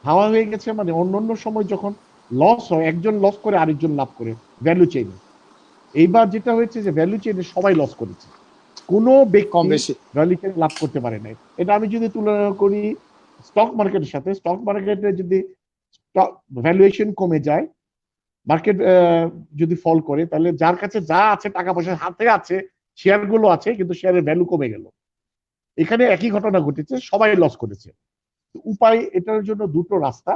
হাওয়া হয়ে গেছে মানে অন্যান্য সময় যখন লস হয়, একজন লস করে আরেকজন লাভ করে, ভ্যালু চেইনে। এইবার যেটা হয়েছে যে ভ্যালু চেইনে সবাই লস করেছে, কোনো কম ব্যক্তি বেশি। ভ্যালু চেইন লাভ করতে পারে নাই। এটা আমি যদি তুলনা করি স্টক মার্কেটের সাথে, স্টক মার্কেটে যদি ভ্যালুয়েশন কমে যায়, মার্কেট যদি ফল করে, তাহলে যার কাছে যা আছে, টাকা পয়সা হাতে আছে, শেয়ার গুলো আছে, কিন্তু শেয়ারের ভ্যালু কমে গেল। এখানে একই ঘটনা ঘটেছে, সবাই লস করেছে। উপায় এটার জন্য দুটো রাস্তা।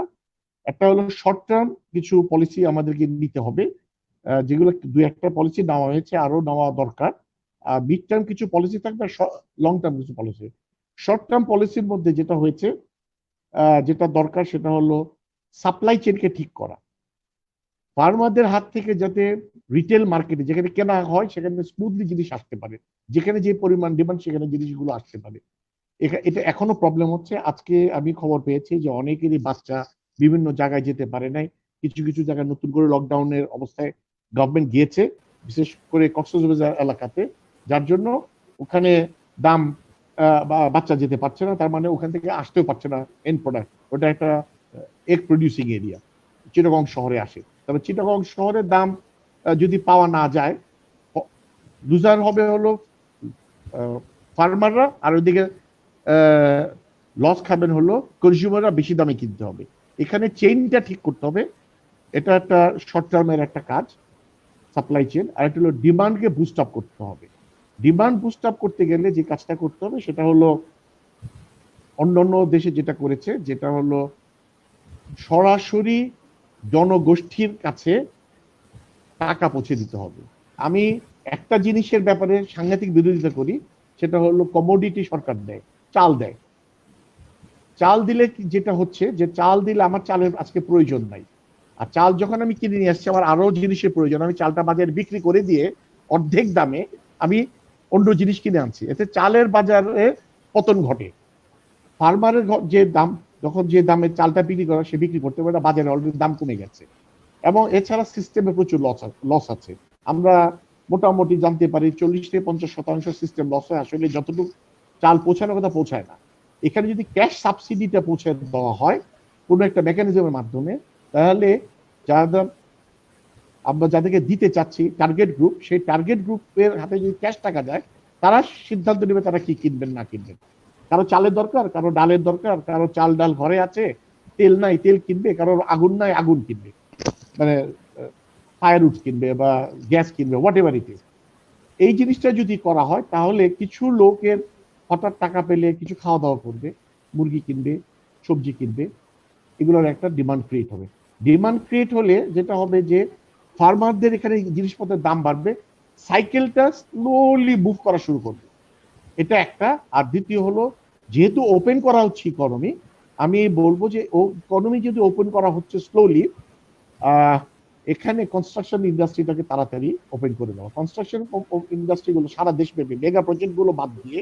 একটা হলো শর্ট টার্ম কিছু পলিসি আমাদেরকে নিতে হবে, যেগুলো দুই একটা পলিসি নেওয়া হয়েছে, আরো নেওয়া দরকার। মিড টার্ম কিছু পলিসি থাকবে, লং টার্ম কিছু পলিসি। শর্ট টার্ম পলিসির মধ্যে যেটা হয়েছে, যেটা দরকার সেটা হলো সাপ্লাই চেনকে ঠিক করা। ফার্মারদের হাত থেকে যাতে রিটেল মার্কেটে যেখানে কেনা হয় সেখানে স্মুথলি জিনিস আসতে পারে, যেখানে যে পরিমাণ ডিমান্ড সেখানে জিনিসগুলো আসতে পারে। এটা এখনো প্রবলেম হচ্ছে। আজকে আমি খবর পেয়েছি যে অনেকেরই বাচ্চা বিভিন্ন জায়গায় যেতে পারে নাই। কিছু কিছু জায়গায় নতুন করে লকডাউনের অবস্থায় গভর্নমেন্ট গিয়েছে, বিশেষ করে কক্সবাজার এলাকাতে, যার জন্য ওখানে দাম বাচ্চা যেতে পারছে না, তার মানে ওখান থেকে আসতেও পারছে না এন্ড প্রোডাক্ট। ওটা একটা এগ প্রডিউসিং এরিয়া, চিটাগং শহরে আসে। তবে চিটাগং শহরের দাম যদি পাওয়া না যায়, লুজার হবে হলো ফার্মাররা, আর ওইদিকে লস খাবেন হলো কনজিউমাররা, বেশি দামে কিনতে হবে। এখানে চেইনটা ঠিক করতে হবে। এটা একটা শর্ট টার্মের একটা কাজ, সাপ্লাই চেইন। আর একটা হলো ডিমান্ডকে বুস্ট আপ করতে হবে। ডিমান্ড বুস্ট আপ করতে গেলে যে কাজটা করতে হবে সেটা হলো অন্যান্য দেশে যেটা করেছে, যেটা হলো সরাসরি জনগোষ্ঠীর কাছে টাকা পৌঁছে দিতে হবে। আমি একটা জিনিসের ব্যাপারে সাংঘাতিক বিরোধিতা করি, সেটা হলো কমোডিটি সরকার দেয়, চাল দেয়। চাল দিলে যেটা হচ্ছে যে চাল দিলে আমার চালের আজকে প্রয়োজন নাই, আর চাল যখন আমি কিনে নিয়ে আসছি আমার আরো জিনিসের প্রয়োজন, আমি চালটা বাজারে বিক্রি করে দিয়ে অর্ধেক দামে আমি অন্য জিনিস কিনে আনছি, এতে চালের বাজারে পতন ঘটে। ফার্মারের যে দাম, যখন যে দামে চালটা বিক্রি করা সে বিক্রি করতে পারে, বাজারে অলরেডি দাম কমে গেছে। এবং এছাড়া সিস্টেমে প্রচুর লস আছে। আমরা মোটামুটি জানতে পারি 40-50% সিস্টেম লস হয়, আসলে যতটুকু চাল পৌঁছানোর কথা পৌঁছায় না। এখানে যদি ক্যাশ সাবসিডিটা পৌঁছে দেওয়া হয় কোনো একটা মেকানিজমের মাধ্যমে, তাহলে যারা আমরা যাদেরকে দিতে চাচ্ছি টার্গেট গ্রুপ, সেই টার্গেট গ্রুপের হাতে যদি ক্যাশ টাকা যায়, তারা সিদ্ধান্ত নেবে তারা কি কিনবেন না কিনবেন। কারো চালের দরকার, কারো ডালের দরকার, কারো চাল ডাল ঘরে আছে, তেল নাই তেল কিনবে, কারো আগুন নাই আগুন কিনবে, মানে ফায়ারউড কিনবে বা গ্যাস কিনবে, হোয়াট এভার ইট ইজ। এই জিনিসটা যদি করা হয় তাহলে কিছু লোকের হঠাৎ টাকা পেলে কিছু খাওয়া দাওয়া করবে, মুরগি কিনবে, সবজি কিনবে, এগুলোর একটা ডিমান্ড ক্রিয়েট হবে। ডিমান্ড ক্রিয়েট হলে যেটা হবে যে ফার্মারদের এখানে জিনিসপত্রের দাম বাড়বে, সাইকেলটা স্লোলি মুভ করা শুরু করবে, এটা একটা। আর দ্বিতীয় হলো, যেহেতু ওপেন করা হচ্ছে ইকোনমি, আমি বলবো যে ইকোনমি যদি ওপেন করা হচ্ছে স্লোলি, এখানে কনস্ট্রাকশন ইন্ডাস্ট্রিটাকে তাড়াতাড়ি ওপেন করে দেওয়া। কনস্ট্রাকশন ইন্ডাস্ট্রিগুলো সারা দেশব্যাপী মেগা প্রজেক্ট গুলো বাদ দিয়ে,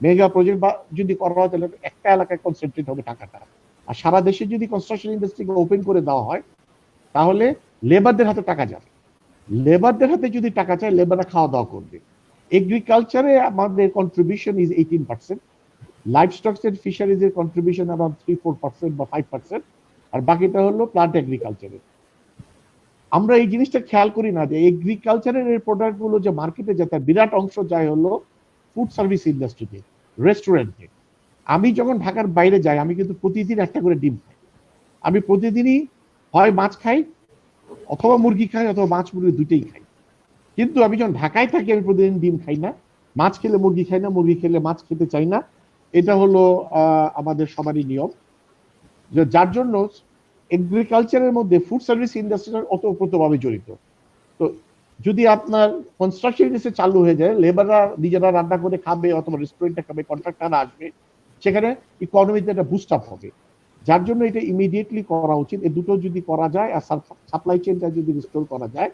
মেগা প্রজেক্ট যদি করা হয় তাহলে একটা এলাকায় কনসেন্ট্রেট হবে টাকাটা। আর সারা দেশে যদি কনস্ট্রাকশন ইন্ডাস্ট্রিগুলো ওপেন করে দেওয়া হয় তাহলে লেবারদের হাতে টাকা যাবে। লেবারদের হাতে যদি টাকা চায়, লেবাররা খাওয়া দাওয়া করবে। এগ্রিকালচারে আমাদের কন্ট্রিবিউশন ইজ 18%, লাইভস্টকস এন্ড ফিশারিজ এর কন্ট্রিবিউশন अराउंड 3-4% বা 5%, আর বাকিটা হলো প্লান্ট এগ্রিকালচারের। আমরা এই জিনিসটা খেয়াল করি না যে এগ্রিকালচারের এই প্রোডাক্ট গুলো যে মার্কেটে যায় তার বিরাট অংশ যায় হলো ফুড সার্ভিস ইন্ডাস্ট্রিতে, রেস্টুরেন্টে। আমি যখন ঢাকার বাইরে যাই আমি কিন্তু প্রতিদিন একটা করে ডিম খাই, আমি প্রতিদিনই হয় মাছ খাই, অথবা মুরগি খাই, অথবা মাছ মুরগি দুইটাই খাই। কিন্তু আমি যখন ঢাকায় থাকি আমি প্রতিদিন ডিম খাই না, মাছ খেলে মুরগি খাই না, মুরগি খেলে মাছ খেতে চাই না। এটা হলো আমাদের সবারই নিয়ম, যার জন্য এগ্রিকালচারের মধ্যে ফুড সার্ভিস ইন্ডাস্ট্রি ওতপ্রোতভাবে জড়িত। তো যদি আপনার কনস্ট্রাকশন ইন্ডাস্ট্রি চালু হয়ে যায়, লেবাররা নিজেরা রান্না করে খাবে অথবা রেস্টুরেন্টে খাবে, কন্ট্রাক্টররা আসবে, সেখানে ইকোনমিতে একটা বুস্ট আপ হবে। যার জন্য এটা ইমিডিয়েটলি করা উচিত। এই দুটো যদি করা যায় আর সাপ্লাই চেইনটা যদি রিস্টোর করা যায়,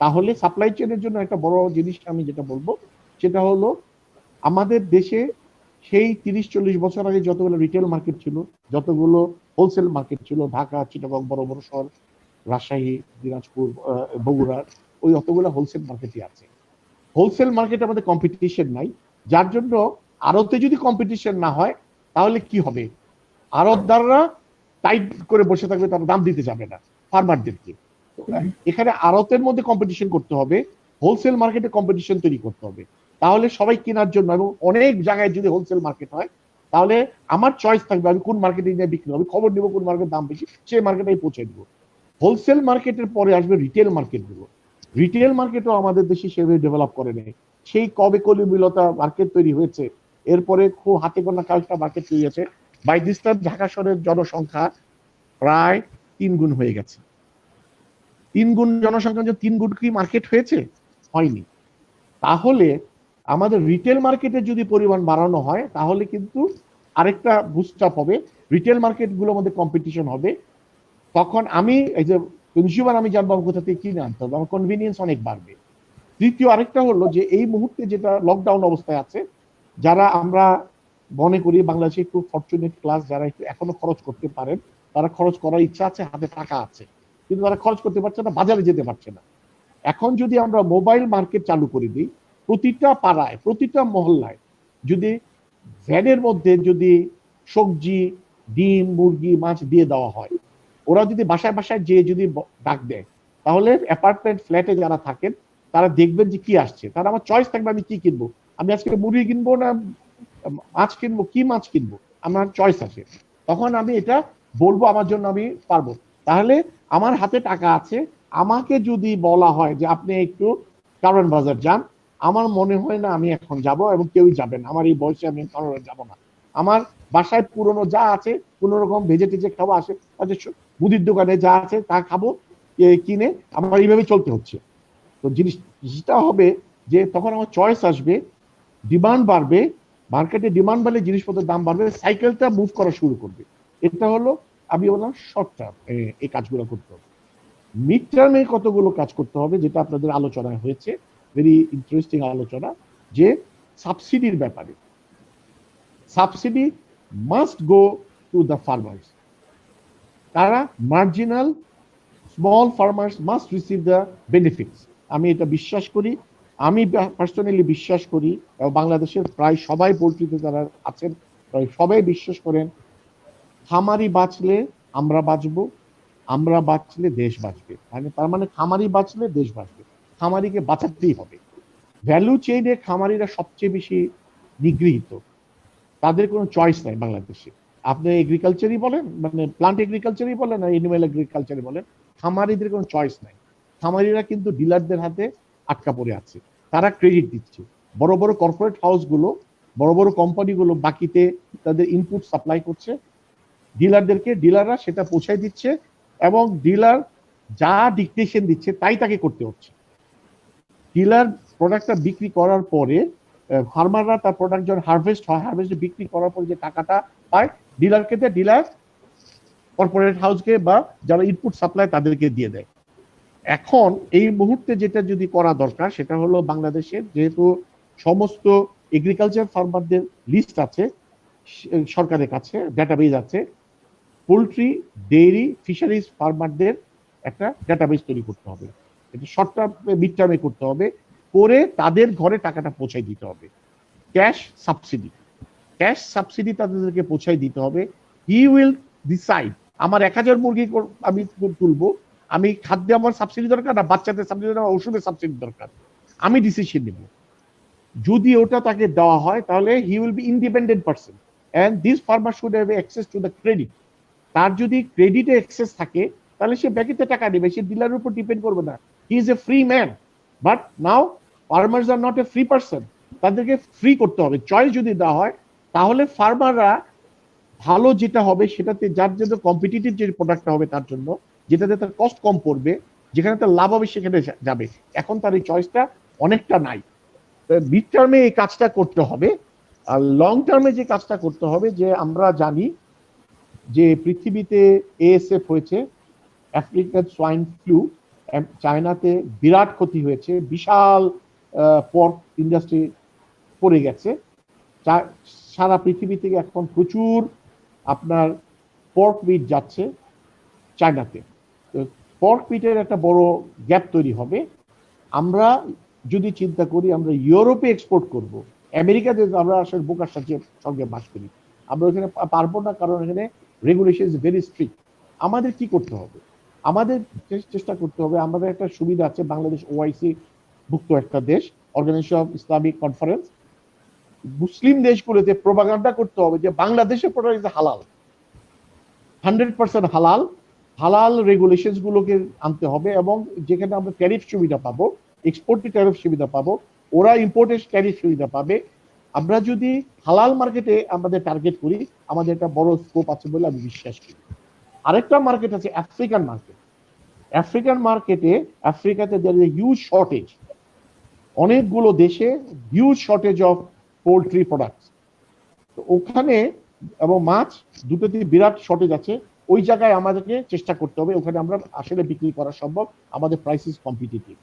তাহলে সাপ্লাই চেইনের জন্য একটা বড় জিনিস আমি যেটা বলবো সেটা হলো আমাদের দেশে সেই 30-40 বছর আগে যতগুলো রিটেল মার্কেট ছিল, যতগুলো হোলসেল মার্কেট ছিল, ঢাকা, চিটাগং, বড় বড় শহর, রাজশাহী, দিনাজপুর, বগুড়া, ওই অতগুলো হোলসেল মার্কেটই আছে। হোলসেল মার্কেটে আমাদের কম্পিটিশন নাই, যার জন্য আড়তে যদি কম্পিটিশন না হয় তাহলে কি হবে? আড়তদাররা টাইট করে বসে থাকবে, তারা দাম দিতে যাবে না ফার্মারদেরকে। এখানে আড়তের মধ্যে কম্পিটিশন করতে হবে, হোলসেল মার্কেটে কম্পিটিশন তৈরি করতে হবে, তাহলে সবাই কেনার জন্য। এবং অনেক জায়গায় যদি হোলসেল মার্কেট হয় তাহলে আমার চয়েস থাকবে আমি কোন মার্কেটে নিয়ে বিক্রি হবে, খবর নিব কোন মার্কেটের দাম বেশি, সেই মার্কেটে পৌঁছে দিব। হোলসেল মার্কেটের পরে আসবে রিটেল মার্কেট গুলো। রিটেল মার্কেটও আমাদের দেশে সেভাবে ডেভেলপ করে নেই। সেই কবে কলিমিলতা মার্কেট তৈরি হয়েছে, এরপরে খুব হাতে গোনা কয়েকটা মার্কেট তৈরি হয়েছে। বাই দিস টাইম ঢাকা শহরের জনসংখ্যা প্রায় 3 গুণ হয়ে গেছে। 3 গুণ জনসংখ্যা, 3 গুণ কি মার্কেট হয়েছে? হয়নি। তাহলে আমাদের রিটেল মার্কেটে যদি পরিমাণ বাড়ানো হয় তাহলে কিন্তু আরেকটা বুস্ট আপ হবে, রিটেল মার্কেট গুলোর মধ্যে কম্পিটিশন হবে। তখন আমি এই যে কনজিউমার আমি জানবো কোথা থেকে কিনে আনতে হবে, আমার কনভিনিয়েন্স অনেক বাড়বে। তৃতীয় আরেকটা হলো যে এই মুহূর্তে যেটা লকডাউন অবস্থায় আছে, যারা আমরা মনে করি বাংলাদেশে একটু ফরচুনেট ক্লাস, যারা একটু এখনো খরচ করতে পারেন, তারা খরচ করার ইচ্ছা আছে, হাতে টাকা আছে, কিন্তু তারা খরচ করতে পারছে না, বাজারে যেতে পারছে না। এখন যদি আমরা মোবাইল মার্কেট চালু করে দিই, প্রতিটা পাড়ায়, প্রতিটা মহল্লায় যদি ভ্যানের মধ্যে যদি সবজি, ডিম, মুরগি, মাছ দিয়ে দেওয়া হয়, ওরা যদি বাসায় বাসায় যে যদি ডাক দেয়, তাহলে অ্যাপার্টমেন্ট ফ্ল্যাটে যারা থাকেন তারা দেখবেন যে কি আসছে, তারা আমার চয়েস থাকবে আমি কি কিনবো, আমি আজকে মুরগি কিনবো না মাছ কিনবো, কি মাছ কিনবো, আমার চয়েস আছে। তখন আমি এটা বলবো, আমার জন্য আমি পারবো। তাহলে আমার হাতে টাকা আছে, আমাকে যদি বলা হয় যে আপনি একটু কারওয়ান বাজার যান, আমার মনে হয় না আমি এখন যাব, এবং কেউই যাবেন, আমার এই বয়সে আমি কারওয়ান যাব না। আমার বাসায় পুরনো যা আছে, কোন রকম ভেজে টেজে খাওয়া আসে, মুদির দোকানে যা আছে তা খাবো কিনে, আমার এইভাবে চলতে হচ্ছে। তো জিনিসটা হবে যে তখন আমার চয়েস আসবে, ডিমান্ড বাড়বে, মার্কেটে ডিমান্ড বাড়লে জিনিসপত্রের দাম বাড়বে, সাইকেলটা মুভ করা শুরু করবে। এটা হলো আমি বললাম শর্ট টার্ম এই কাজগুলো করতে হবে। মিড টার্মে কতগুলো কাজ করতে হবে, যেটা আপনাদের আলোচনায় হয়েছে, ভেরি ইন্টারেস্টিং আলোচনা, যে সাবসিডির ব্যাপারে। Subsidy must go to the farmers. তারা marginal small farmers must receive the benefits. আমি এটা বিশ্বাস করি, আমি পার্সোনালি বিশ্বাস করি, বাংলাদেশের প্রায় সবাই পোল্ট্রিতে যারা আছেন প্রায় সবাই বিশ্বাস করেন, খামারি বাঁচলে আমরা বাঁচবো, আমরা বাঁচলে দেশ বাঁচবে। তার মানে খামারি বাঁচলে দেশ বাঁচবে, খামারিকে বাঁচাতেই হবে। ভ্যালু চেইনে খামারিরা সবচেয়ে বেশি নিগৃহীত, তাদের কোনো চয়েস নাই বাংলাদেশে। আপনি এগ্রিকালচারই বলেন, মানে প্লান্ট এগ্রিকালচারই বলেন আর এনিম্যাল এগ্রিকালচারই বলেন, খামারিদের কোনো চয়েস নাই। খামারিরা কিন্তু ডিলারদের হাতে আটকা পড়ে আছে, তারা ক্রেডিট দিচ্ছে। বড় বড় কর্পোরেট হাউসগুলো, বড় বড় কোম্পানিগুলো বাকিতে তাদের ইনপুট সাপ্লাই করছে ডিলারদেরকে, ডিলাররা সেটা পৌঁছায় দিচ্ছে, এবং ডিলার যা ডিকটেশন দিচ্ছে তাই তাকে করতে হচ্ছে। ডিলার প্রোডাক্টটা বিক্রি করার পরে ফার্মাররা তার প্রোডাক্ট যখন হারভেস্ট হয়, হারভেস্ট বিক্রি করার পরে যে টাকাটা পায় ডিলারকে দেয়, ডিলার কর্পোরেট হাউসকে বা যারা ইনপুট সাপ্লাই তাদেরকে দিয়ে দেয়। এখন এই মুহূর্তে যেটা যদি করা দরকার সেটা হলো, বাংলাদেশের যেহেতু সমস্ত এগ্রিকালচার ফার্মারদের লিস্ট আছে সরকারের কাছে, ডেটাবেজ আছে, পোল্ট্রি, ডেইরি, ফিশারিজ ফার্মারদের একটা ডেটাবেজ তৈরি করতে হবে। এটা শর্ট টার্মে, মিড টার্মে করতে হবে, করে তাদের ঘরে টাকাটা পৌঁছায় দিতে হবে। ক্যাশ সাবসিডি, ক্যাশ সাবসিডি তাদেরকে পৌঁছায় দিতে হবে। হি উইল ডিসাইড, আমার 1000 মুরগি আমি তুলবো, আমি খাদ্যে আমার সাবসিডি দরকার না বাচ্চাদের সাবসিডি দরকার, ওষুধের সাবসিডি দরকার, আমি ডিসিশন নেব। যদি ওটা তাকে দেওয়া হয় তাহলে he will be independent person, and this farmer should have access to the credit. তার যদি ক্রেডিটে অ্যাক্সেস থাকে তাহলে সে ব্যাংকে টাকা নেবে, সে ডিলারের উপর ডিপেন্ড করবে না। He is a free man. But now farmers are not a free person, তাদেরকে ফ্রি করতে হবে। চয়েস যদি দেওয়া হয় তাহলে ফার্মাররা ভালো যেটা হবে সেটাতে, যার জন্য কম্পিটিটিভ যে প্রোডাক্টটা হবে তার জন্য, যেটাতে তার কস্ট কম পড়বে, যেখানে তার লাভ হবে সেখানে যাবে। এখন তার এই চয়েসটা অনেকটা নাই। মিড টার্মে এই কাজটা করতে হবে। আর লং টার্মে যে কাজটা করতে হবে, যে আমরা জানি যে পৃথিবীতে এএসএফ হয়েছে, আফ্রিকান সোয়াইন ফ্লু, চায়নাতে বিরাট ক্ষতি হয়েছে, বিশাল পর্ক ইন্ডাস্ট্রি পড়ে গেছে। সারা পৃথিবী থেকে এখন প্রচুর আপনার পর্ক মিট যাচ্ছে চায়নাতে। পর্ক মিটের একটা বড় গ্যাপ তৈরি হবে। আমরা যদি চিন্তা করি আমরা ইউরোপে এক্সপোর্ট করব, আমেরিকাতে আমরা আসলে বোকার সঙ্গে বাস করি, আমরা ওখানে পারবো না, কারণ এখানে রেগুলেশন ইজ ভেরি স্ট্রিক্ট। আমাদের কি করতে হবে? আমাদের চেষ্টা করতে হবে, আমাদের একটা সুবিধা আছে, বাংলাদেশ ওআইসি ভুক্ত একটা দেশ, অর্গানাইজেশন অফ ইসলামিক কনফারেন্স। মুসলিম দেশগুলোতে প্রোপাগান্ডা করতে হবে যে বাংলাদেশের প্রোডাক্ট ইজ হালাল, 100% হালাল। হালাল রেগুলেশনস গুলোকে আনতে হবে, এবং যেখানে আমরা ট্যারিফ সুবিধা পাবো, এক্সপোর্টে ট্যারিফ সুবিধা পাবো, ওরা ইম্পোর্টের ট্যারিফ সুবিধা পাবে। আমরা যদি হালাল মার্কেটে আমাদের টার্গেট করি, আমাদের একটা বড় স্কোপ আছে বলে আমি বিশ্বাস করি। আরেকটা মার্কেট আছে আফ্রিকান মার্কেট। আফ্রিকান মার্কেটে, আফ্রিকাতে there is a huge shortage, অনেকগুলো দেশে huge shortage of poultry products. তো ওখানে এবং মাছ দুটোতে বিরাট শর্টেজ আছে। ওই জায়গায় আমাদেরকে চেষ্টা করতে হবে, ওখানে আমরা আসলে বিক্রি করা সম্ভব, আমাদের প্রাইস ইজ কম্পিটিটিভ।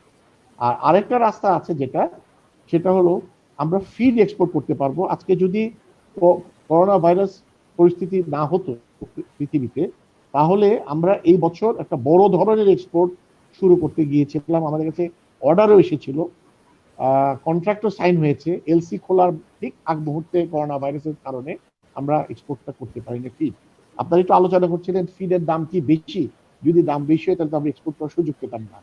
আর আরেকটা রাস্তা আছে সেটা হলো আমরা ফিড এক্সপোর্ট করতে পারবো। আজকে যদি করোনা ভাইরাস পরিস্থিতি না হতো পৃথিবীতে, তাহলে আমরা এই বছর একটা বড় ধরনের এক্সপোর্ট শুরু করতে গিয়েছিলাম। আমাদের কাছে অর্ডারও এসেছিল, কন্ট্রাক্টও সাইন হয়েছে। এলসি খোলার ঠিক আগ মুহূর্তে করোনা ভাইরাসের কারণে আমরা এক্সপোর্টটা করতে পারিনি ফিড। আপনারা একটু আলোচনা করছিলেন ফিডের দাম কি বেশি, যদি দাম বেশি হয় তাহলে আমরা এক্সপোর্ট করার সুযোগ পেতাম না।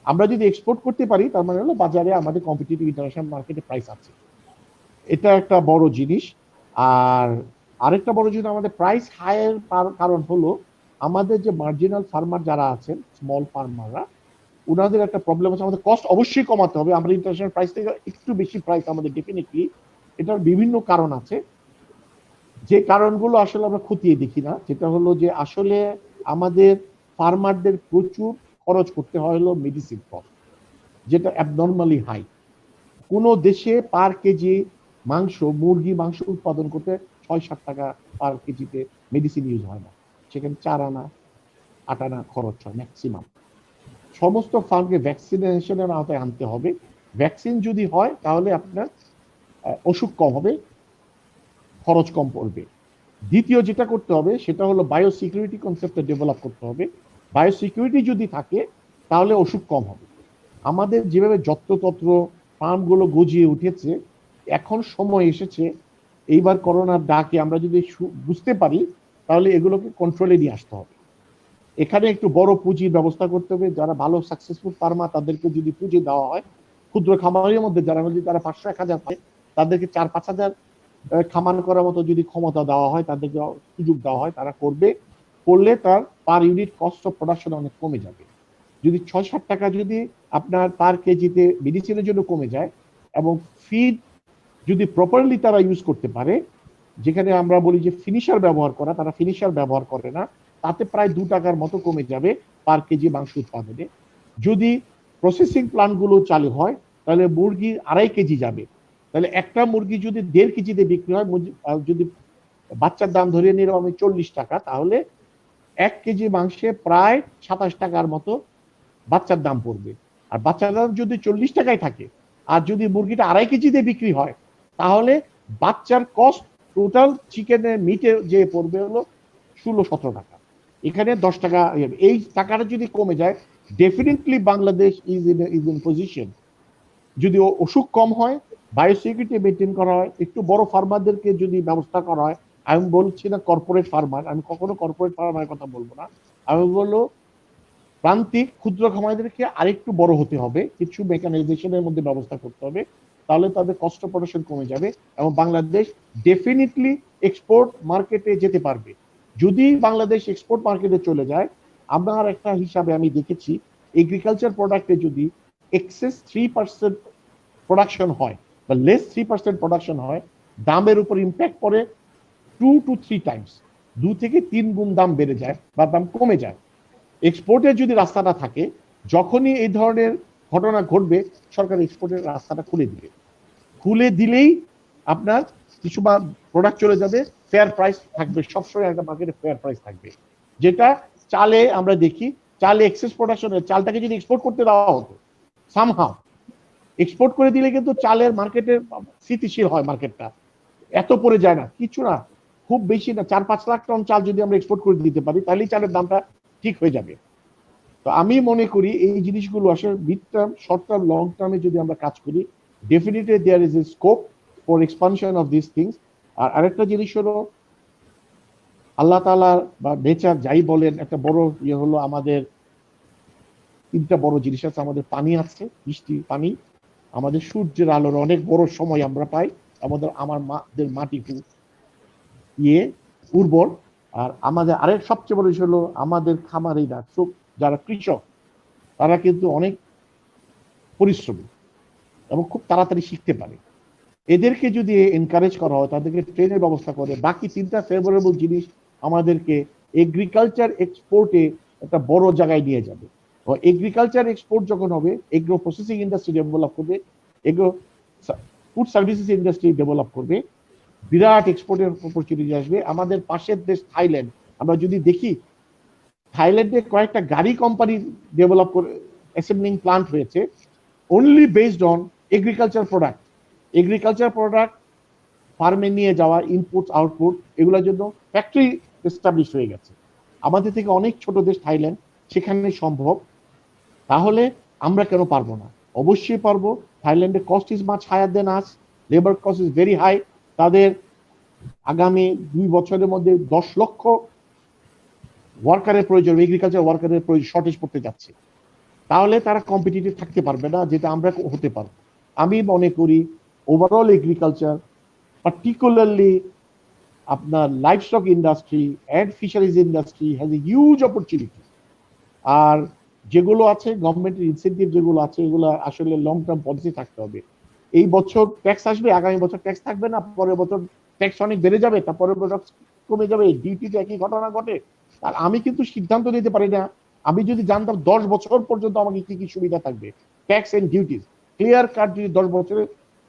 আমরা যদি এক্সপোর্ট করতে পারি তার মানে হলো বাজারে আমাদের কম্পিটিটিভ ইন্টারন্যাশনাল মার্কেটে প্রাইস আছে, এটা একটা বড় জিনিস। আর আরেকটা বড় জিনিস, আমাদের প্রাইস হাইয়ের কারণ হলো আমাদের যে মার্জিনাল ফার্মার যারা আছেন, স্মল ফার্মাররা, ওনাদের একটা প্রবলেম আছে, আমাদের কস্ট অবশ্যই কমাতে হবে। আমরা ইন্টারন্যাশনাল প্রাইস থেকে একটু বেশি প্রাইস আমাদের ডেফিনেটলি, এটার বিভিন্ন কারণ আছে, যে কারণগুলো আসলে আমরা খতিয়ে দেখি না। যেটা হলো যে আসলে আমাদের ফার্মারদের প্রচুর খরচ করতে হয় হলো মেডিসিন কস্ট, যেটা অ্যাবনর্মালি হাই। কোনো দেশে পার কেজি মুরগি মাংস উৎপাদন করতে ৬-৭ টাকা পার কেজিতে মেডিসিন ইউজ হয় না, সেখানে 4 আনা 8 আনা খরচ হয় ম্যাক্সিমাম। সমস্ত ফার্মকে ভ্যাকসিনেশনের আওতায় আনতে হবে। ভ্যাকসিন যদি হয় তাহলে আপনার অসুখ কম হবে, খরচ কম পড়বে। দ্বিতীয় যেটা করতে হবে সেটা হলো বায়োসিকিউরিটি কনসেপ্টটা ডেভেলপ করতে হবে। বায়োসিকিউরিটি যদি থাকে তাহলে অসুখ কম হবে। আমাদের যেভাবে যত্রতত্র ফার্মগুলো গজিয়ে উঠেছে, এখন সময় এসেছে এইবার করোনার ডাকে আমরা যদি বুঝতে পারি তাহলে এগুলোকে কন্ট্রোলে নিয়ে আসতে হবে। এখানে একটু বড় পুঁজির ব্যবস্থা করতে হবে। যারা ভালো সাকসেসফুল ফার্মার তাদেরকে যদি পুঁজি দেওয়া হয়, ক্ষুদ্র খামারের মধ্যে যারা যদি তারা 500-1000 পায়, তাদেরকে 4-5000 খামার করার মতো যদি ক্ষমতা দেওয়া হয়, তাদেরকে সুযোগ দেওয়া হয়, তারা করলে তার per unit cost of production অনেক কমে যাবে। যদি 6-7 টাকা যদি আপনার পার কেজিতে মেডিসিনের জন্য কমে যায়, এবং ফিড যদি প্রপারলি তারা ইউজ করতে পারে, যেখানে আমরা বলি যে ফিনিশার ব্যবহার করা, তারা ফিনিশার ব্যবহার করে না, তাতে প্রায় 2 টাকার মতো কমে যাবে পার কেজি মাংস উৎপাদনে। যদি প্রসেসিং প্ল্যান্টগুলো চালু হয় তাহলে মুরগি 2.5 কেজি যাবে। তাহলে একটা মুরগি যদি 1.5 কেজিতে বিক্রি হয়, যদি বাচ্চার দাম ধরে নিলাম আমি 40 টাকা, তাহলে 1 কেজি মাংসে প্রায় 27 টাকার মতো বাচ্চার দাম পড়বে। আর বাচ্চার দাম যদি 40 টাকায় থাকে, আর যদি মুরগিটা 2.5 কেজিতে বিক্রি হয়, তাহলে বাচ্চার কস্ট টোটাল চিকেনের মিটে যে পড়বে হলো 16-17 টাকা। এখানে 10 টাকা, এই টাকাটা যদি কমে যায়, definitely Bangladesh is in position. যদি অসুখ কম হয়, বায়োসিকিউরিটি মেনটেন করা হয়, একটু বড় ফার্মারদেরকে যদি ব্যবস্থা করা হয়, আমি বলছি না কর্পোরেট ফার্মার, আমি কখনো কর্পোরেট ফার্মারের কথা বলবো না, আমি বলবো প্রান্তিক ক্ষুদ্র খামারিদেরকে আরেকটু বড় হতে হবে, কিছু মেকানাইজেশনের মধ্যে ব্যবস্থা করতে হবে, তাহলে তাদের কস্ট প্রোডাকশন কমে যাবে এবং বাংলাদেশ ডেফিনেটলি এক্সপোর্ট মার্কেটে যেতে পারবে। যদি বাংলাদেশ এক্সপোর্ট মার্কেটে চলে যায়, আমার একটা হিসাবে আমি দেখেছি এগ্রিকালচার প্রোডাক্টে যদি এক্সেস 3% প্রোডাকশন হয় বা লেস 3% প্রোডাকশন হয়, দামের উপর ইম্প্যাক্ট পড়ে 2 to 3 টাইমস, 2 থেকে 3 গুণ দাম বেড়ে যায় বা দাম কমে যায়। এক্সপোর্টের যদি রাস্তাটা থাকে, যখনই এই ধরনের ঘটনা ঘটবে সরকার এক্সপোর্টের রাস্তাটা খুলে দিবে, খুলে দিলেই আপনার কিছু প্রোডাক্ট চলে যাবে, ফেয়ার প্রাইস থাকবে, সবসময় একটা মার্কেটে ফেয়ার প্রাইস থাকবে। যেটা চালে আমরা দেখি, চালে এক্সেস প্রোডাকশনের চালটাকে যদি এক্সপোর্ট করতে দেওয়া হতো সামহাও, এক্সপোর্ট করে দিলে কিন্তু চালের মার্কেটের স্থিতিশীল হয়, মার্কেটটা এত পড়ে যায় না, কিছু না, খুব বেশি না, 4-5 লাখ টন চাল যদি আমরা এক্সপোর্ট করে দিতে পারি তাহলেই চালের দামটা ঠিক হয়ে যাবে। তো আমি মনে করি এই জিনিসগুলো আসলে mid term, short term, long টার্মে যদি আমরা কাজ করি, definitely there is a scope for expansion of this things. আর আরেকটা জিনিস হলো আল্লাহ তাআলা বা নেচার যাই বলেন, একটা বড় ইয়ে হলো আমাদের 3টা বড় জিনিস আছে, আমাদের পানি আছে, বৃষ্টি পানি, আমাদের সূর্যের আলোর অনেক বড় সময় আমরা পাই, আমাদের মাটি খুব উর্বর, আর আমাদের আরেক সবচেয়ে বড় বিষয় হলো আমাদের খামারিরা, যারা কৃষক, তারা কিন্তু অনেক পরিশ্রমী এবং খুব তাড়াতাড়ি শিখতে পারে। এদেরকে যদি এনকারেজ করা হয়, তাদেরকে ট্রেনের ব্যবস্থা করে, বাকি 3টা ফেভারেবল জিনিস আমাদেরকে এগ্রিকালচার এক্সপোর্টে একটা বড় জায়গায় নিয়ে যাবে। এগ্রিকালচার এক্সপোর্ট যখন হবে, এগ্রো প্রসেসিং ইন্ডাস্ট্রি ডেভেলপ করবে, agro food services industry develop করবে, বিরাট এক্সপোর্টের অপরচুনিটি আসবে। আমাদের পাশের দেশ থাইল্যান্ড, আমরা যদি দেখি থাইল্যান্ডে কয়েকটা গাড়ি কোম্পানি ডেভেলপ করে অ্যাসেম্বলিং প্লান্ট হয়েছে, only based on agriculture product. Agriculture product ফার্মে নিয়ে যাওয়া, ইনপুট আউটপুট, এগুলোর জন্য ফ্যাক্টরি এস্টাবলিশ হয়ে গেছে। আমাদের থেকে অনেক ছোট দেশ থাইল্যান্ড, সেখানে সম্ভব। তাহলে আমরা কেন পারবো না? অবশ্যই পারবো। থাইল্যান্ডে cost is much higher than us, labour cost is very high. তাদের আগামী 2 বছরের মধ্যে 10 লক্ষ ওয়ার্কারের প্রয়োজন, এগ্রিকালচার ওয়ার্কারের প্রয়োজন, শর্টেজ পড়তে যাচ্ছে। তাহলে তারা কম্পিটিটিভ থাকতে পারবে না, যেটা আমরা হতে পারবো। আমি মনে করি ওভারঅল এগ্রিকালচার, পার্টিকুলারলি আপনার livestock industry and fisheries industry has a huge opportunity. আর যেগুলো আছে গভর্নমেন্টের ইনসেন্টিভ যেগুলো আছে, এগুলো আসলে লং টার্ম পলিসি থাকতে হবে। এই বছর ট্যাক্স আসবে, আগামী বছর ট্যাক্স থাকবে না, পরের বছর ট্যাক্স অনেক বেড়ে যাবে, তারপরের বছর কমে যাবে, ডিউটিতে একই ঘটনা ঘটে। আর আমি কিন্তু সিদ্ধান্ত নিতে পারি না। আমি যদি জানতাম 10 বছর পর্যন্ত আমাকে কি কি সুবিধা থাকবে, tax and duties clear cut, যদি 10 বছরে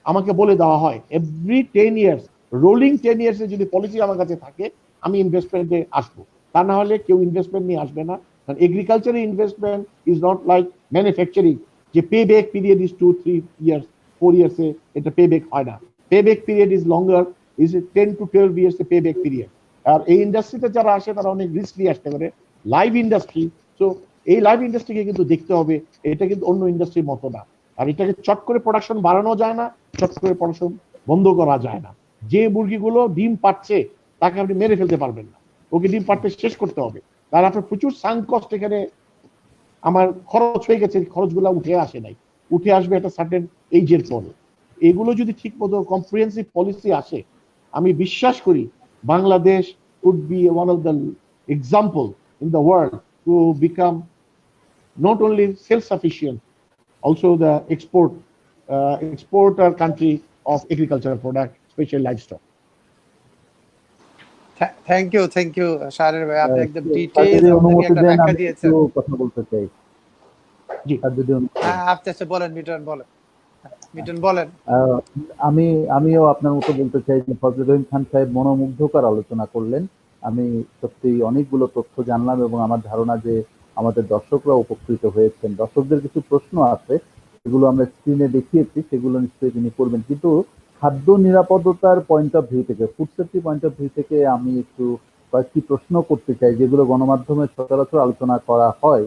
আমাকে বলে দেওয়া হয়, এভরি 10 ইয়ার্স, রোলিং 10 ইয়ার্সে যদি পলিসি আমার কাছে থাকে, আমি ইনভেস্টমেন্টে আসবো। তা না হলে কেউ ইনভেস্টমেন্ট নিয়ে আসবে না। কারণ এগ্রিকালচারে investment is not like manufacturing, যে pay back period is 2-3 years, 4 ইয়ার্সে এটা পে ব্যাক হয় না। Pay back period is longer, is 10 to 12 years pay back period. আর এই ইন্ডাস্ট্রিতে যারা আসে তারা অনেক রিস্ক নিয়ে আসতে পারে, লাইভ ইন্ডাস্ট্রি। তো এই লাইভ ইন্ডাস্ট্রিকে কিন্তু দেখতে হবে, এটা কিন্তু অন্য ইন্ডাস্ট্রির মতো না। আর এটাকে চট করে প্রোডাকশন বাড়ানো যায় না, চট করে প্রোডাকশন বন্ধ করা যায় না। যে মুরগিগুলো ডিম পাচ্ছে তাকে আপনি মেরে ফেলতে পারবেন না, ওকে ডিম পাড়তে শেষ করতে হবে। তার আপনার প্রচুর সাঙ্ক কস্ট এখানে আমার খরচ হয়ে গেছে, খরচগুলো উঠে আসে নাই, উঠে আসবে একটা সার্টেন এইজের পরে। এগুলো যদি ঠিক মতো কম্প্রিহেন্সিভ পলিসি আসে, আমি বিশ্বাস করি Bangladesh would be one of the example in the world to become not only self-sufficient, also the exporter country of agricultural product, especially livestock. Thank you Shahriar ভাই, আপনি একদম ডিটেইলস যদি আমাদেরকে অনুমতি একটা দেন ব্যাখ্যা আমি দিয়েছেন। একটু কথা বলতে চাই। জি, আর যদি অনুমতি দেন। আপনি বলেন মিটন বলেন। আমিও আপনার মতো বলতে চাই যে ফজলুর রহিম খান সাহেব মনোমুগ্ধকর আলোচনা করলেন। আমি সত্যি অনেকগুলো তথ্য জানলাম এবং আমার ধারণা যে আমাদের দর্শকরা উপকৃত হয়েছেন। দর্শকদের কিছু প্রশ্ন আছে, সেগুলো আমরা স্ক্রিনে দেখিয়েছি, সেগুলো নিশ্চয়ই তিনি করবেন। কিন্তু খাদ্য নিরাপত্তার পয়েন্ট অফ ভিউ থেকে, food safety point of view থেকে আমি একটু কয়েকটি প্রশ্ন করতে চাই, যেগুলো গণমাধ্যমে সচরাচর আলোচনা করা হয়,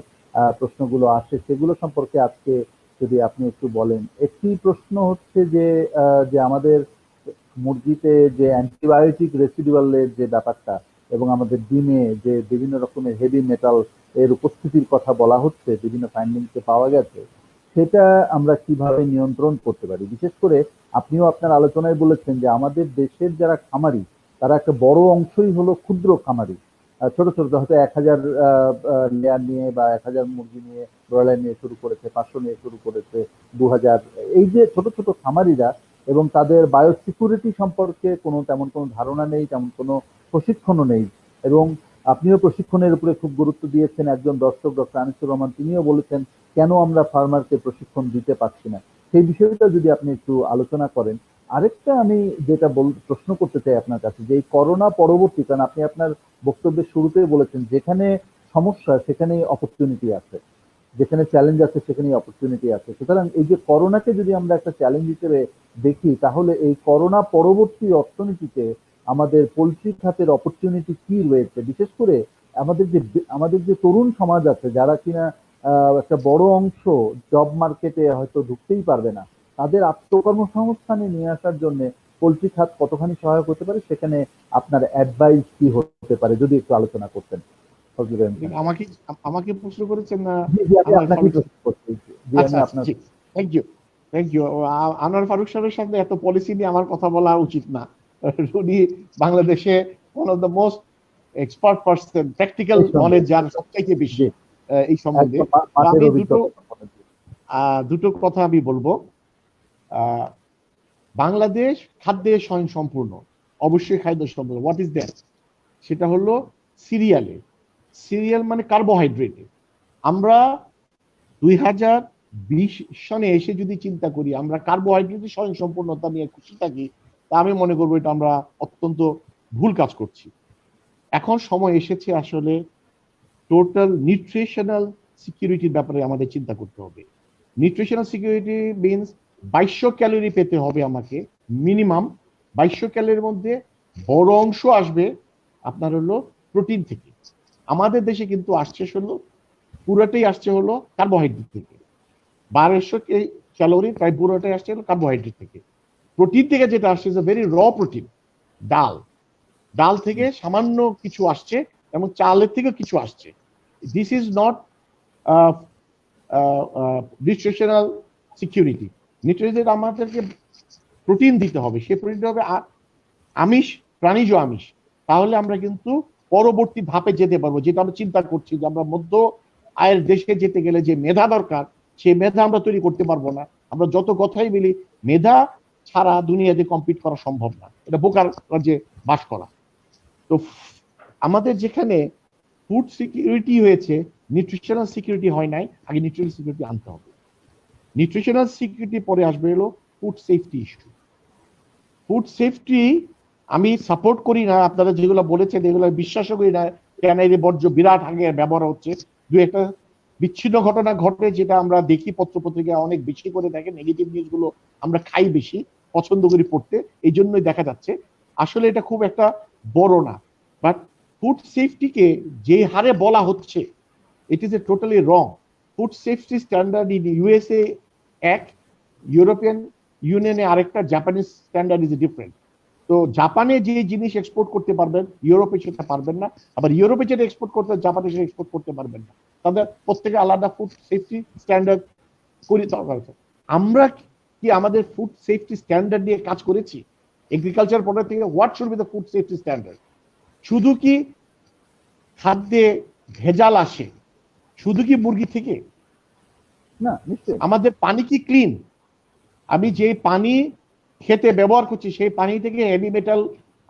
প্রশ্নগুলো আসে, সেগুলো সম্পর্কে আজকে যদি আপনি একটু বলেন। একটি প্রশ্ন হচ্ছে যে আমাদের মুরগিতে যে অ্যান্টিবায়োটিক রেসিডুয়ালের যে ব্যাপারটা এবং আমাদের ডিমে যে বিভিন্ন রকমের হেভি মেটাল এর উপস্থিতির কথা বলা হচ্ছে, বিভিন্ন ফাইন্ডিংসে পাওয়া গেছে, সেটা আমরা কিভাবে নিয়ন্ত্রণ করতে পারি? বিশেষ করে আপনিও আপনার আলোচনায় বলেছেন যে আমাদের দেশের যারা খামারি, তারা একটা বড় অংশই হলো ক্ষুদ্র খামারি। ছোট ছোট হয়তো 1,000 লেয়ার নিয়ে বা 1,000 মুরগি নিয়ে ব্রয়লার নিয়ে শুরু করেছে, 500 নিয়ে শুরু করেছে, 2,000। এই যে ছোট ছোট খামারিরা এবং তাদের বায়োসিকিউরিটি সম্পর্কে তেমন কোনো ধারণা নেই, তেমন কোনো প্রশিক্ষণও নেই। এবং আপনিও প্রশিক্ষণের উপরে খুব গুরুত্ব দিয়েছেন, একজন দর্শক ডক্টর আনিসুর রহমান তিনিও বলেছেন কেন আমরা ফার্মারকে প্রশিক্ষণ দিতে পারছি না। সেই বিষয়টা যদি আপনি একটু আলোচনা করেন। আরেকটা আমি যেটা প্রশ্ন করতে চাই আপনার কাছে, যে এই করোনা পরবর্তী, কারণ আপনি আপনার বক্তব্যের শুরুতেই বলেছেন যেখানে সমস্যা সেখানেই অপরচুনিটি আছে, যেখানে চ্যালেঞ্জ আছে সেখানেই অপরচুনিটি আছে। সুতরাং এই যে করোনাকে যদি আমরা একটা চ্যালেঞ্জ হিসেবে দেখি, তাহলে এই করোনা পরবর্তী অর্থনীতিতে আমাদের পোলট্রি খাতের অপরচুনিটি কি রয়েছে? বিশেষ করে আমাদের যে তরুণ সমাজ আছে যারা কিনা একটা বড় অংশ জব মার্কেটে হয়তো ঢুকতেই পারবে না, তাদের আত্মকর্মসংস্থানে নিয়ে আসার জন্য পোলট্রি খাত কতখানি সহায়ক হতে পারে, সেখানে আপনার অ্যাডভাইস কি হতে পারে যদি একটু আলোচনা করতেন। ফজলুর রহমান খান। আমাকে আমাকে প্রশ্ন করেছেন না? জি জি, আমি আনোয়ার আপনাকে ফারুক? প্রশ্ন করছি। জি, আমি আচ্ছা, আপনার thank you, thank you. Anwar Farooq সাহেবের সাথে এত পলিসি নিয়ে আমার কথা বলা উচিত না। উনি বাংলাদেশে one of the most expert person, practical knowledge যার সবচাইতে বেশি জি, এই সম্বন্ধে। একদম মাঠের আমি অভিজ্ঞতা সম্পন্ন। জি, দুটো কথা আমি বলবো। আহ, বাংলাদেশ খাদ্যে স্বয়ংসম্পূর্ণ, অবশ্যই খাদ্য সম্পূর্ণ। What is that? সেটা হলো সিরিয়ালে। সিরিয়াল মানে কার্বোহাইড্রেটে। আমরা 2020 সনে এসে যদি চিন্তা করি আমরা কার্বোহাইড্রেটের স্বয়ংসম্পূর্ণতা নিয়ে খুশি থাকি, তা আমি মনে করবো এটা আমরা অত্যন্ত ভুল কাজ করছি। এখন সময় এসেছে আসলে টোটাল নিউট্রিশনাল সিকিউরিটির ব্যাপারে আমাদের চিন্তা করতে হবে। নিউট্রিশনাল সিকিউরিটি মিনস 2200 ক্যালোরি পেতে হবে আমাকে, মিনিমাম 2200 ক্যালোরির মধ্যে বড় অংশ আসবে আপনার হলো প্রোটিন থেকে। আমাদের দেশে কিন্তু আসছে পুরোটাই আসছে হলো কার্বোহাইড্রেট থেকে। 1200 ক্যালোরি প্রায় পুরোটাই আসছে হলো কার্বোহাইড্রেট থেকে। প্রোটিন থেকে যেটা আসছে ভেরি র প্রোটিন, ডাল। ডাল থেকে সামান্য কিছু আসছে এবং চালের থেকে কিছু আসছে। This is not nutritional security. Nutrition আমাদেরকে প্রোটিন দিতে হবে, সে প্রোটিনটা হবে আমিষ, প্রাণীজ আমিষ। তাহলে আমরা কিন্তু পরবর্তী ধাপে যেতে পারবো, যেটা আমরা চিন্তা করছি যে আমরা মধ্য আয়ের দেশে যেতে গেলে যে মেধা দরকার, সেই মেধা আমরা তৈরি করতে পারবো না। আমরা যত কথাই বলি, মেধা ছাড়া দুনিয়াতে কম্পিট করা সম্ভব না, এটা বোকার রাজ্যে বাস করা। তো আমাদের যেখানে ফুড সিকিউরিটি হয়েছে, নিউট্রিশনাল সিকিউরিটি হয় নাই। আগে নিউট্রিশনাল সিকিউরিটি আনতে হবে। নিউট্রিশনাল সিকিউরিটি পরে আসবে হলো food safety issue. Food safety আমি সাপোর্ট করি না, আপনারা যেগুলো বলেছেন এগুলো বিশ্বাসও করি না। ক্যানারি বর্জ্য বিরাট আগে ব্যবহার হচ্ছে, দু একটা বিচ্ছিন্ন ঘটনা ঘটে যেটা আমরা দেখি পত্রপত্রিকায় অনেক বেশি করে দেখে। নেগেটিভ নিউজ গুলো আমরা খাই বেশি, পছন্দ করি পড়তে, এই জন্যই দেখা যাচ্ছে। আসলে এটা খুব একটা বড় না। বাট ফুড সেফটিকে যে হারে বলা হচ্ছে, it is a totally wrong. Food safety standard in USA এক, ইউরোপিয়ান ইউনিয়নে আরেকটা, জাপানিজ স্ট্যান্ডার্ড ইজ ডিফারেন্ট। তো জাপানে যে জিনিস এক্সপোর্ট করতে পারবেন ইউরোপে সেটা পারবেন না, আবার ইউরোপে যেটা এক্সপোর্ট করতে জাপানে সেটা এক্সপোর্ট করতে পারবেন না। তাদের প্রত্যেকে আলাদা ফুড সেফটি স্ট্যান্ডার্ড করি দরকার। আমরা কি আমাদের ফুড সেফটি স্ট্যান্ডার্ড নিয়ে কাজ করেছি? এগ্রিকালচার প্রোডাক্ট থেকে what should be the food safety standard? শুধু কি খাদ্যে ভেজাল আসে শুধু কি মুরগি থেকে? না, নিশ্চয়ই। আমাদের পানি কি ক্লিন? আমি যে পানি খেতে ব্যবহার করছি সেই পানি থেকে হেভি মেটাল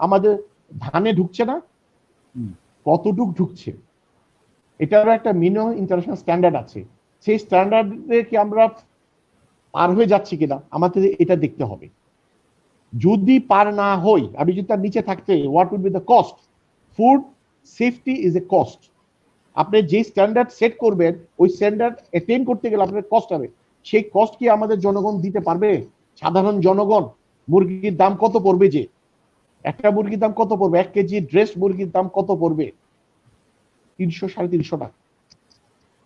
আমাদের ধানে ঢুকছে না? কতটুক ঢুকছে? এটারও একটা মিনিমাম ইন্টারন্যাশনাল স্ট্যান্ডার্ড আছে। সেই স্ট্যান্ডার্ডে কি আমরা পার হয়ে যাচ্ছি কিনা আমাদের এটা দেখতে হবে। যদি পার না হই, আমি যদি তার নিচে থাকতে, what will be the cost? Food safety is a cost. আপনি যে স্ট্যান্ডার্ড সেট করবেন ওই স্ট্যান্ডার্ড অ্যাটেইন করতে গেলে আপনার কস্ট হবে। সেই কস্ট কি আমাদের জনগণ দিতে পারবে? সাধারণ জনগণ? মুরগির দাম কত পড়বে? যে একটা মুরগির দাম কত পড়বে? 1 কেজি ড্রেস মুরগির দাম কত পড়বে? 300-350 টাকা।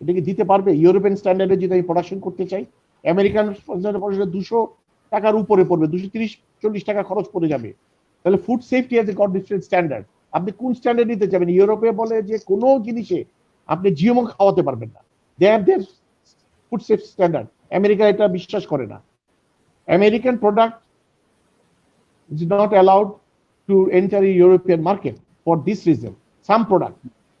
এটা কি দিতে পারবে? ইউরোপিয়ান স্ট্যান্ডার্ডে যদি আমি প্রোডাকশন করতে চাই, আমেরিকান স্ট্যান্ডার্ডে 200 টাকার উপরে পড়বে, 230-40 টাকা খরচ পড়ে যাবে। তাহলে food safety has got different standard. আপনি কোন স্ট্যান্ডার্ড নিতে যাবেন? ইউরোপে বলে যে কোনো জিনিসে আপনি জিএমও খাওয়াতে পারবেন না, they have their food safety standard. America এটা বিশ্বাস করে না। American product is not allowed to enter a European market for this reason. some product.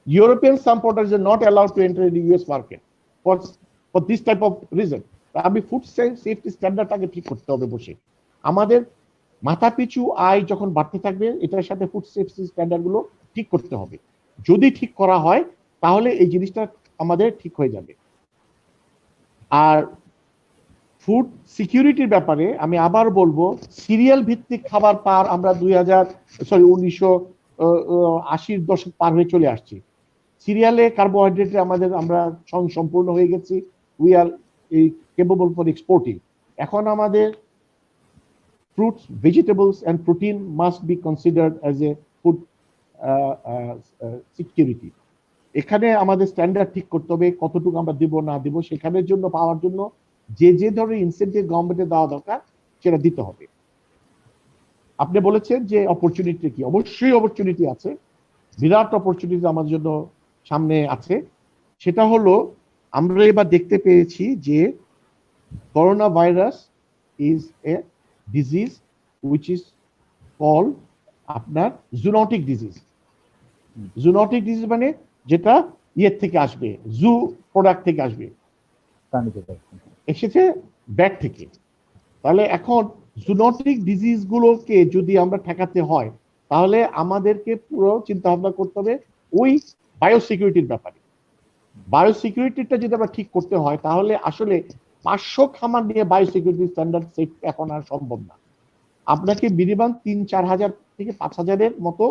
European some products are not allowed to enter in the US market for this type of reason. আমি ফুড সেফটি স্ট্যান্ডার্ডটাকে ঠিক করতে হবে বসে। আমাদের মাথা পিছু আয় যখন বাড়তে থাকবে, এটার সাথে ফুড সেফটি স্ট্যান্ডার্ড গুলো ঠিক করতে হবে। যদি ঠিক করা হয় তাহলে এই জিনিসটা আমাদের ঠিক হয়ে যাবে। আর ফুড সিকিউরিটির ব্যাপারে আমি আবার বলবো, সিরিয়াল ভিত্তিক খাবার পার আমরা 1980 দশক পার হয়ে চলে আসছি। সিরিয়ালে কার্বোহাইড্রেটে আমরা সম্পূর্ণ হয়ে গেছি, we are capable for exporting. এখন আমাদের fruits, vegetables and protein must be considered as a food security. এখানে আমাদের স্ট্যান্ডার্ড ঠিক করতে হবে, কতটুকু আমরা দিব না দিব, সেখানের জন্য পাওয়ার জন্য যে ধরনের ইনসেন্টিভ গভর্নমেন্টে দেওয়া দরকার সেটা দিতে হবে। আপনি বলেছেন যে অপরচুনিটি কি, অবশ্যই অপরচুনিটি আছে, বিরাট অপরচুনিটি আমার জন্য সামনে আছে। সেটা হলো আমরা এবার দেখতে পেয়েছি যে corona virus is a disease which is call আপনার জুনোটিক ডিজিজ। জুনোটিক ডিজিজ মানে যেটা ইয়ের থেকে আসবে, জু প্রোডাক্ট থেকে আসবে, এসেছে ব্যাট থেকে। তাহলে এখন জুনোটিক ডিজিজ গুলোকে যদি আমরা ঠেকাতে হয় তাহলে আমাদেরকে পুরো চিন্তা ভাবনা করতে হবে ওই বায়োসিকিউরিটির ব্যাপারে। বায়োসিকিউরিটিটা যদি আমরা ঠিক করতে হয় তাহলে আসলে 500 খামার নিয়ে বায়োসিকিউরিটি স্ট্যান্ডার্ড সেট এখন আর সম্ভব না। আপনাকে মিনিমাম 3-4 হাজার থেকে 5 হাজারের মতো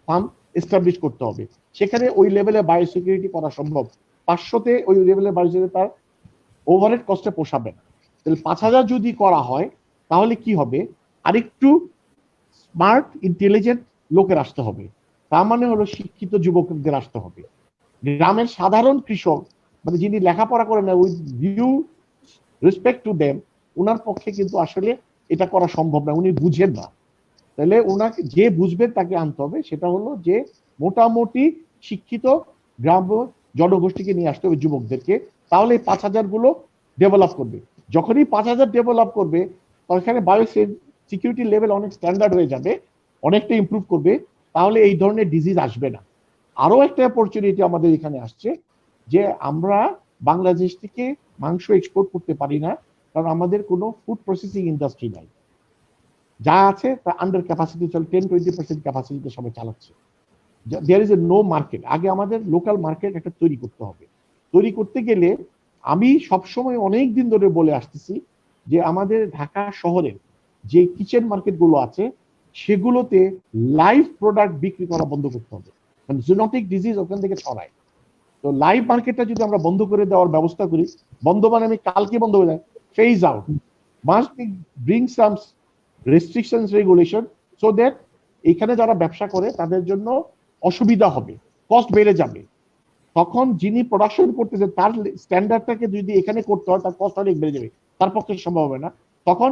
ফার্ম এস্টাবলিশ করতে হবে, সেখানে ওই লেভেলে বায়োসিকিউরিটি করা সম্ভব। 500তে ওই লেভেলে বায়োসিকিউরিটি তার ওভারহেড কস্টে পোষাবে না। তাহলে 5000 যদি করা হয় তাহলে কি হবে, আরেকটু স্মার্ট ইন্টেলিজেন্ট লোকের আসতে হবে। তার মানে হলো শিক্ষিত যুবকদের আসতে হবে। গ্রামের সাধারণ কৃষক মানে যিনি লেখাপড়া করেন না, with due respect to them, ওনার পক্ষে কিন্তু আসলে এটা করা সম্ভব না, উনি বুঝেন না। তাহলে ওনাকে যে বুঝবেন তাকে আনতে হবে, সেটা হলো যে মোটামুটি শিক্ষিত গ্রাম জনগোষ্ঠীকে নিয়ে আসতে হবে, যুবকদেরকে। তাহলে এই 5000 গুলো ডেভেলপ করবে। যখনই 5000 ডেভেলপ করবে তখন বায়ো সিকিউরিটি লেভেল অনেক স্ট্যান্ডার্ড হয়ে যাবে, অনেকটা ইমপ্রুভ করবে, তাহলে এই ধরনের ডিজিজ আসবে না। আরো একটা অপরচুনিটি আমাদের এখানে আসছে যে আমরা বাংলাদেশ থেকে মাংস এক্সপোর্ট করতে পারি না, কারণ আমাদের কোনো ফুড প্রসেসিং ইন্ডাস্ট্রি নাই। যা আছে তা আন্ডার ক্যাপাসিটি চলে, 10-20% ক্যাপাসিটিতে সবাই চালাচ্ছে। There is a no market. আগে আমাদের লোকাল মার্কেট একটা তৈরি করতে হবে। তৈরি করতে গেলে আমি সবসময় অনেক দিন ধরে বলে আসতেছি যে আমাদের ঢাকা শহরের যে কিচেন মার্কেট গুলো আছে সেগুলোতে লাইভ প্রোডাক্ট বিক্রি করা বন্ধ করতে হবে, মানে জুনোটিক ডিজিজ ওখান থেকে ছড়ায়। তো লাইভ মার্কেটটা যদি আমরা বন্ধ করে দেওয়ার ব্যবস্থা করি, বন্ধ মানে আমি কালকে বন্ধ হয়ে যায়, phase out, must bring some restrictions regulation so that এখানে যারা ব্যবসা করে তাদের জন্য অসুবিধা হবে, কস্ট বেড়ে যাবে। তখন যিনি প্রোডাকশন করতেছে তার স্ট্যান্ডার্ডটাকে যদি এখানে করতে হয় তার কস্ট অনেক বেড়ে যাবে, তার পক্ষে সম্ভব হবে না। তখন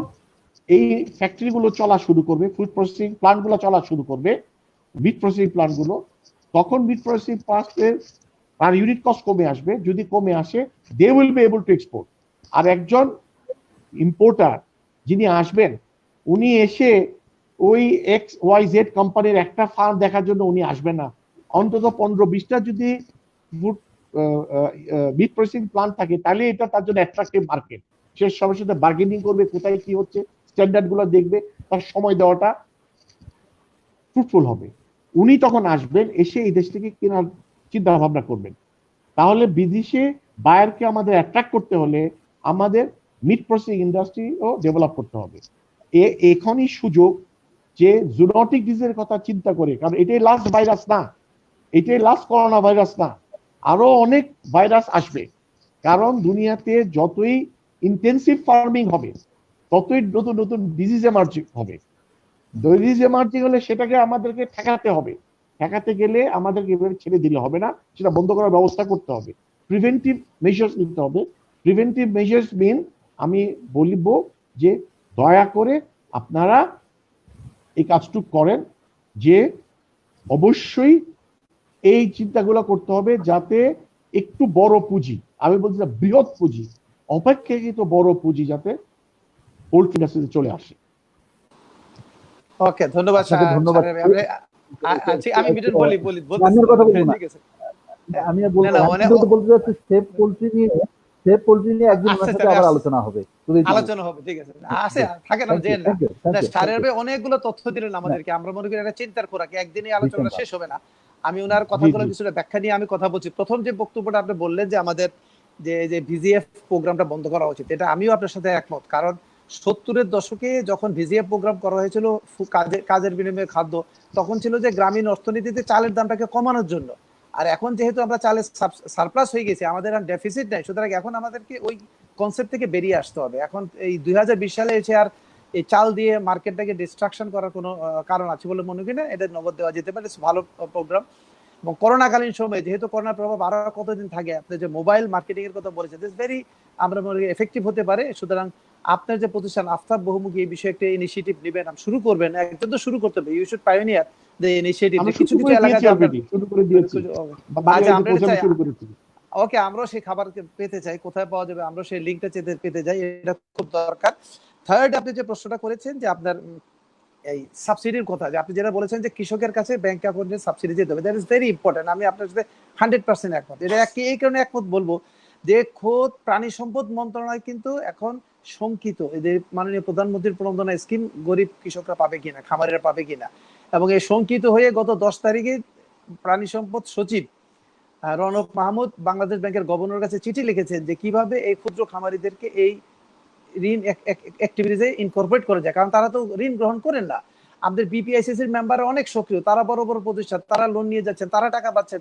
এই ফ্যাক্টরিগুলো চলা শুরু করবে, ফুড প্রসেসিং প্ল্যান্টগুলো চলা শুরু করবে, মিট প্রসেসিং প্ল্যান্টগুলো। তখন মিট প্রসেসিং প্ল্যান্টের তার ইউনিট কস্ট কমে আসবে। যদি কমে আসে they will be able to export. আর একজন ইম্পোর্টার যিনি আসবেন উনি এসে ওই XYZ কোম্পানির একটা ফার্ম দেখার জন্য উনি আসবেন না, অন্তত 15-20টা যদি ফুড মিট প্রসেসিং প্ল্যান্ট থাকে তাহলে এটা তার জন্য অ্যাট্রাকটিভ মার্কেট। সে সবার সাথে বার্গেনিং করবে, কোথায় কি হচ্ছে স্ট্যান্ডার্ড গুলো দেখবে, তার সময় দেওয়াটা ফ্রুটফুল হবে। উনি তখন আসবেন, এসে এই দেশ থেকে কেনার চিন্তা ভাবনা করবেন। তাহলে বিদেশে বায়ারকে আমাদের অ্যাট্রাক্ট করতে হলে আমাদের মিট প্রসেসিং ইন্ডাস্ট্রিও ডেভেলপ করতে হবে। এখনই সুযোগ যে জুনোটিক ডিজিজের কথা চিন্তা করে, কারণ এটাই লাস্ট ভাইরাস না, এটাই লাস্ট করোনা ভাইরাস না, আরো অনেক ভাইরাস আসবে। কারণ দুনিয়াতে যতই ইন্টেন্সিভ ফার্মিং হবে ততই নতুন নতুন ডিজিজ এমার্জিং হবে। ডিজিজ এমার্জিং হলে সেটাকে আমাদেরকে ঠেকাতে হবে। ঠেকাতে গেলে আমাদেরকে এভাবে ছেড়ে দিলে হবে না, সেটা বন্ধ করার ব্যবস্থা করতে হবে, প্রিভেন্টিভ মেজার্স নিতে হবে। প্রিভেন্টিভ মেজার্স মিন আমি বলবো যে দয়া করে আপনারা এই কাজটুকু করেন যে অবশ্যই এই চিন্তাগুলো করতে হবে যাতে একটু বড় পুঁজি, আমি বলছি না বৃহৎ পুঁজি, অপেক্ষাকৃত বড় পুঁজি যাতে পোল্ট্রি ইন্ডাস্ট্রিতে চলে আসে। ওকে, ধন্যবাদ। ধন্যবাদ। আমি মিটন বলি আমি আর কথা বলবো না, ঠিক আছে। আমি আর না বলবো না না, মানে আমি শুধু বলতে চাচ্ছি সেফ পোল্ট্রি নিয়ে একদিন ওনার আচ্ছা সাথে আমি আবার আসছি, আলোচনা হবে। শুধুই থাকুন। আলোচনা হবে, ঠিক আছে। আছে থাকেন, থ্যাংক আমরা ইউ, জেন না। থ্যাংক ইউ, থ্যাংক না ইউ, থ্যাংক সারের ইউ। ভাই অনেকগুলো তথ্য দিলেন আমাদেরকে, আমরা মনে করি এটা চিন্তার খোরাক, একদিনে আলোচনাটা ধন্যবাদ। শেষ হবে না। আমি ওনার জি কথাগুলো জি কিছুটা ব্যাখ্যা নিয়ে আমি কথা বলছি। প্রথম যে বক্তব্যটা আপনি বললেন যে আমাদের যে ভিজিএফ প্রোগ্রামটা বন্ধ করা উচিত, এটা আমিও আপনার সাথে একমত। কারণ 70-এর দশকে যখন ভিজিএফ প্রোগ্রাম করা হয়েছিল কাজের বিনিময়ে খাদ্য, তখন ছিল যে গ্রামীণ অর্থনীতিতে চালের দামটাকে কমানোর জন্য। আর এখন যেহেতু আমরা চালের সারপ্লাস হয়ে গেছি, আমাদের আর ডেফিসিট নাই, সুতরাং এখন আমাদেরকে ওই কনসেপ্ট থেকে বেরিয়ে আসতে হবে। এখন এই 2020 সালে এসে আর এই চাল দিয়ে মার্কেটটাকে ডিস্ট্রাকশন করার কোনো কারণ আছে বলে মনে করি না। এটা নগদ দেওয়া যেতে পারে, ভালো প্রোগ্রাম। এবং করোনাকালীন সময়ে যেহেতু করোনার প্রভাব আরো কতদিন থাকে, আপনি যে মোবাইল মার্কেটিং এর কথা বলেছেন, দিস ভেরি আমরা মনে করি এফেক্টিভ হতে পারে। সুতরাং আপনার যে প্রতিষ্ঠান আফতাব বহুমুখী এই বিষয়ে একটা ইনিশিয়েটিভ নেবেন, শুরু করবেন, একজন তো শুরু করতে হবে, you should pioneer the initiative, আমরা যে শুরু কিছু কিছু করে দিয়েছি এলাকাতে আপনার অলরেডি, শুরু করে দিয়েছি, বাড়ি আচ্ছা বাড়িতে আমরা এটা পৌঁছানো চাই। শুরু করেছি। ওকে, আমরাও সেই খাবার পেতে চাই, কোথায় পাওয়া যাবে আমরা সেই লিঙ্কটা পেতে যাই, এটা খুব দরকার। থার্ড, আপনি যে প্রশ্নটা করেছেন যে আপনার এই সাবসিডির কথা, যে আপনি যেটা বলেছেন যে কৃষকের কাছে ব্যাংক অ্যাকাউন্টে সাবসিডি যেতে হবে, দ্যাট ইজ ভেরি ইম্পর্টেন্ট। আমি আপনার সাথে 100% একমত। এটা এই কারণে একমত বলবো যে খোদ প্রাণী সম্পদ মন্ত্রণালয় কিন্তু এখন শঙ্কিত, এদের মাননীয় প্রধানমন্ত্রীর প্রণোদনা স্কিম গরিব কৃষকরা পাবে কিনা, খামারিরা পাবে কিনা। এবং এই শঙ্কিত হয়ে গত 10 তারিখে প্রাণী সম্পদ সচিব রনক মাহমুদ বাংলাদেশ ব্যাংকের গভর্নর কাছে চিঠি লিখেছেন যে কিভাবে এই ক্ষুদ্র খামারিদেরকে এই ঋণ অ্যাক্টিভিটিসে ইনকর্পোরেট করা যায়, কারণ তারা তো ঋণ গ্রহণ করেন না। আমাদের বিপিআইসিসির মেম্বার অনেক সক্রিয়, তারা বড় বড় প্রতিষ্ঠান, তারা লোন নিয়ে যাচ্ছেন, তারা টাকা পাচ্ছেন,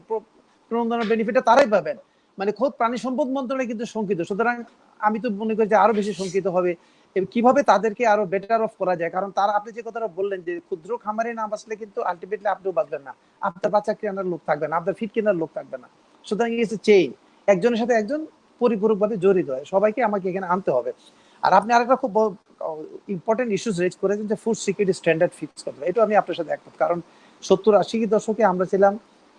প্রণোদনার বেনিফিটটা তারাই পাবেন। মানে খোদ প্রাণী সম্পদ মন্ত্রণালয় কিন্তু শঙ্কিত। সুতরাং আমি তো মনে করি যে আরো বেশি শঙ্কিত হবে কিভাবে তাদেরকে আরো বেটার অফ করা যায়। কারণ তারা, আপনি যে কথাটা বললেন যে ক্ষুদ্র খামারে না বাঁচলে কিন্তু আলটিমেটলি আপনিও বাঁচবেন না, আপনার বাচ্চা কেনার লোক থাকবে না, আপনার ফিট কেনার লোক থাকবে না। সুতরাং ইটস এ চেইন, একজনের সাথে একজন পরিপূরকভাবে জড়িত হয়, সবাইকে আমাকে এখানে আনতে হবে। আর আপনি আরেকটা খুব ইম্পর্টেন্ট ইস্যুস রেজ করেছেন যে ফুড সিকিউরিটি স্ট্যান্ডার্ড ফিক্স করতে হবে, এটা আমি আপনার সাথে একমত। কারণ 70-80 দশকে আমরা ছিলাম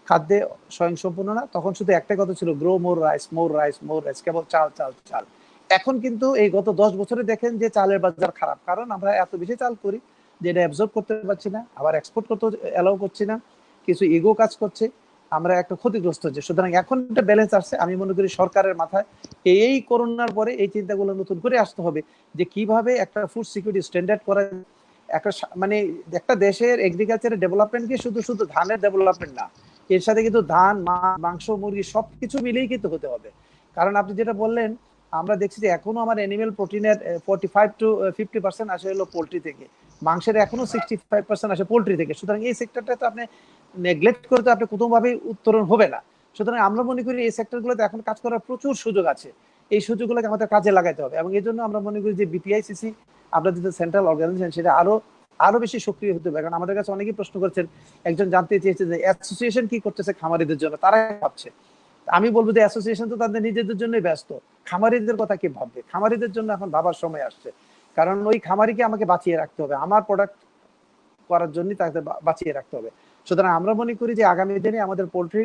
খাদ্যে স্বয়ংসম্পূর্ণ না, তখন শুধু একটা কথা ছিল গ্রো মোর রাইস, মোর রাইস, মোর রাইস, কেবল চাল চাল চাল। এখন কিন্তু এই গত 10 বছরে দেখেন যে চালের বাজার খারাপ, কারণ আমরা এত বেশি চাল করি যে এটা অ্যাবজর্ব করতে পারছি না, আবার এক্সপোর্ট করতে অ্যালাউ করছি না, কিছু ইগো কাজ করছে, আমরা একটা ক্ষতিগ্রস্ত হচ্ছে। সুতরাং এখন একটা ব্যালেন্স আসছে, আমি মনে করি সরকারের মাথায় এই করোনার পরে এই চিন্তাগুলো নতুন করে আসতে হবে যে কিভাবে একটা ফুড সিকিউরিটি স্ট্যান্ডার্ড করা, একটা মানে একটা দেশের এগ্রিকালচারের ডেভেলপমেন্ট কি শুধু শুধু ধানের ডেভেলপমেন্ট না, এর সাথে কিন্তু ধান, মাংস, মুরগি সবকিছু মিলেই কিন্তু হতে হবে। কারণ আপনি যেটা বললেন, আমরা দেখছি যে এখনো আমার অ্যানিমেল প্রোটিনের 45-50% আসে হলো পোল্ট্রি থেকে, মাংসের এখনো 65% আসে পোল্ট্রি থেকে। সুতরাং এই সেক্টরটা তো আপনি নেগলেক্ট করে তো আপনি কোনোভাবেই উত্তরণ হবে না। সুতরাং আমরা মনে করি এই সেক্টরগুলোতে এখন কাজ করার প্রচুর সুযোগ আছে, এই সুযোগগুলোকে আমাদের কাজে লাগাতে হবে। এবং এই জন্য আমরা মনে করি যে বিপিআইসিসি আপনাদের যে সেন্ট্রাল অর্গানাইজেশন, সেটা আরো বেশি সক্রিয় হতে হবে। কারণ আমাদের কাছে অনেকেই প্রশ্ন করছেন, একজন জানতে চেয়েছে যে অ্যাসোসিয়েশন কি করতেছে খামারিদের জন্য, তারা ভাবছে। আমি বলবো যে অ্যাসোসিয়েশন তো তাদের নিজেদের জন্যই ব্যস্ত, খামারিদের কথা কি ভাববে? খামারিদের জন্য এখন ভাবার সময় আসছে, কারণ ওই খামারিকে আমাকে বাঁচিয়ে রাখতে হবে, আমার প্রোডাক্ট করার জন্য তাকে বাঁচিয়ে রাখতে হবে। সুতরাং আমরা মনে করি যে আগামী দিনে আমাদের পোল্ট্রি,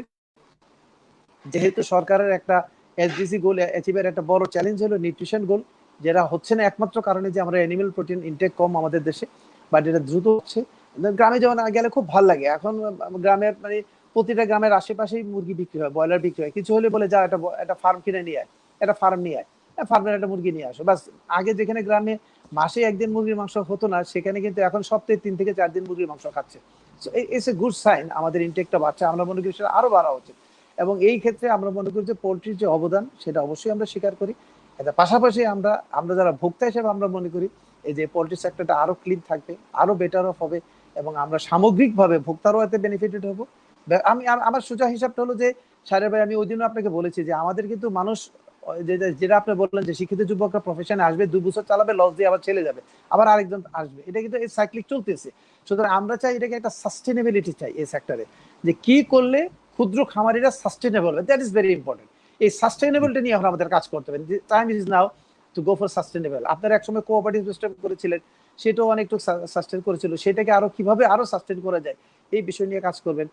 যেহেতু সরকারের একটা এসডিজি গোল অ্যাচিভের একটা বড় চ্যালেঞ্জ হলো নিউট্রিশন গোল, যেটা হচ্ছে না একমাত্র কারণে যে আমরা অ্যানিমেল প্রোটিন ইনটেক কম আমাদের দেশে, বাট এটা দ্রুত হচ্ছে। গ্রামে যেমন গেলে খুব ভালো লাগে, এখন গ্রামের মানে প্রতিটা গ্রামের আশেপাশেই মুরগি বিক্রি হয়, ব্রয়লার বিক্রি হয়, কিছু হলে বলে যা একটা ফার্ম কিনে নিয়ে আয়, একটা ফার্ম নিয়ে আয়, ফার্মের একটা মুরগি নিয়ে আসো বাস। আগে যেখানে গ্রামে মাসে একদিন মুরগির মাংস হতো না, সেখানে কিন্তু এখন সপ্তাহে 3 থেকে 4 দিন মুরগির মাংস খাচ্ছে। ইটস এ গুড সাইন, আমাদের ইনটেকটা বাড়ছে, আমরা মনে করি সেটা আরো বাড়া উচিত। এবং এই ক্ষেত্রে আমরা মনে করি যে পোলট্রির যে অবদান, সেটা অবশ্যই আমরা স্বীকার করি। এটার পাশাপাশি আমরা যারা ভোক্তা হিসেবে আমরা মনে করি এই যে পোলট্রি সেক্টরটা আরো ক্লিন থাকবে, আরো বেটার অফ হবে, এবং আমরা সামগ্রিকভাবে ভোক্তারও এতে বেনিফিটেড হবো। আমার সোজা হিসাবটা হলো যে, সাহের ভাই আমি ওই দিনও আপনাকে বলেছি যে আমাদের কিন্তু মানুষ যেটা আপনি বললেন যে শিক্ষিত যুবকরা প্রফেশনে আসবে, 2 বছর চালাবে, লস দিয়ে আবার চলে যাবে, আবার আরেকজন আসবে, এটা কিন্তু এই সাইক্লিক চলতেছে। সুতরাং আমরা চাই এটাকে একটা সাস্টেনেবিলিটি চাই এই সেক্টরে, যে কি করলে ক্ষুদ্র খামারিরা সাস্টেনেবল হবে, দ্যাট ইজ ভেরি ইম্পর্টেন্ট। এই সাস্টেনেবলটা নিয়ে এখন আমাদের কাজ করতে হবে, time is now to go for sustainable. আপনারা একসময় কোঅপারেটিভ সিস্টেম করেছিলেন, সেটাও অনেকটু সাস্টেন করেছিল, সেটাকে আরো কিভাবে আরো সাস্টেন করা যায় এই বিষয় নিয়ে কাজ করবেন,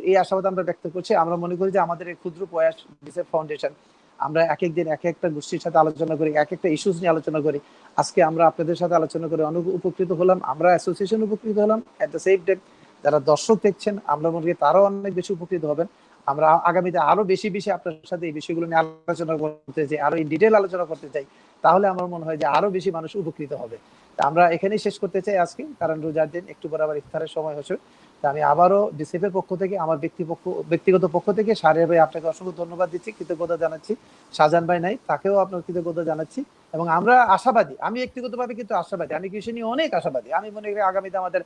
এই আশাবাদ আমরা ব্যক্ত করছি। আমরা মনে করি যে আমাদের এই ক্ষুদ্র প্রয়াস বিসেফ ফাউন্ডেশন, আমরা এক এক দিন এক একটা গোষ্ঠীর সাথে আলোচনা করি, এক একটা ইস্যুস নিয়ে আলোচনা করি। আজকে আমরা আপনাদের সাথে আলোচনা করে অনেক উপকৃত হলাম, আমরা অ্যাসোসিয়েশন উপকৃত হলাম, এট দ্য সেম টাইম যারা দর্শক দেখছেন, আমরা মনে করি তারাও অনেক বেশি উপকৃত হবেন। আমরা আগামীতে আরো বেশি বেশি আপনার সাথে এই বিষয়গুলো নিয়ে আলোচনা করতে চাই, আরো ইন ডিটেল আলোচনা করতে চাই, তাহলে আমার মনে হয় যে আরো বেশি মানুষ উপকৃত হবে। তা আমরা এখানেই শেষ করতে চাই আজকে, কারণ রোজার দিন, একটু পর আবার ইফতারের সময় হচ্ছে। তা আমি আবারও ডিসিএফের পক্ষ থেকে, আমার ব্যক্তিগত পক্ষ থেকে শাহরিয়ার ভাই আপনাকে অসংখ্য ধন্যবাদ দিচ্ছি, কৃতজ্ঞতা জানাচ্ছি। শাহজাহান ভাই নাই, তাকেও আপনার কৃতজ্ঞতা জানাচ্ছি। এবং আমরা আশাবাদী, আমি ব্যক্তিগতভাবে কিন্তু আশাবাদী, আমি কৃষি নিয়ে অনেক আশাবাদী। আমি মনে করি আগামীতে আমাদের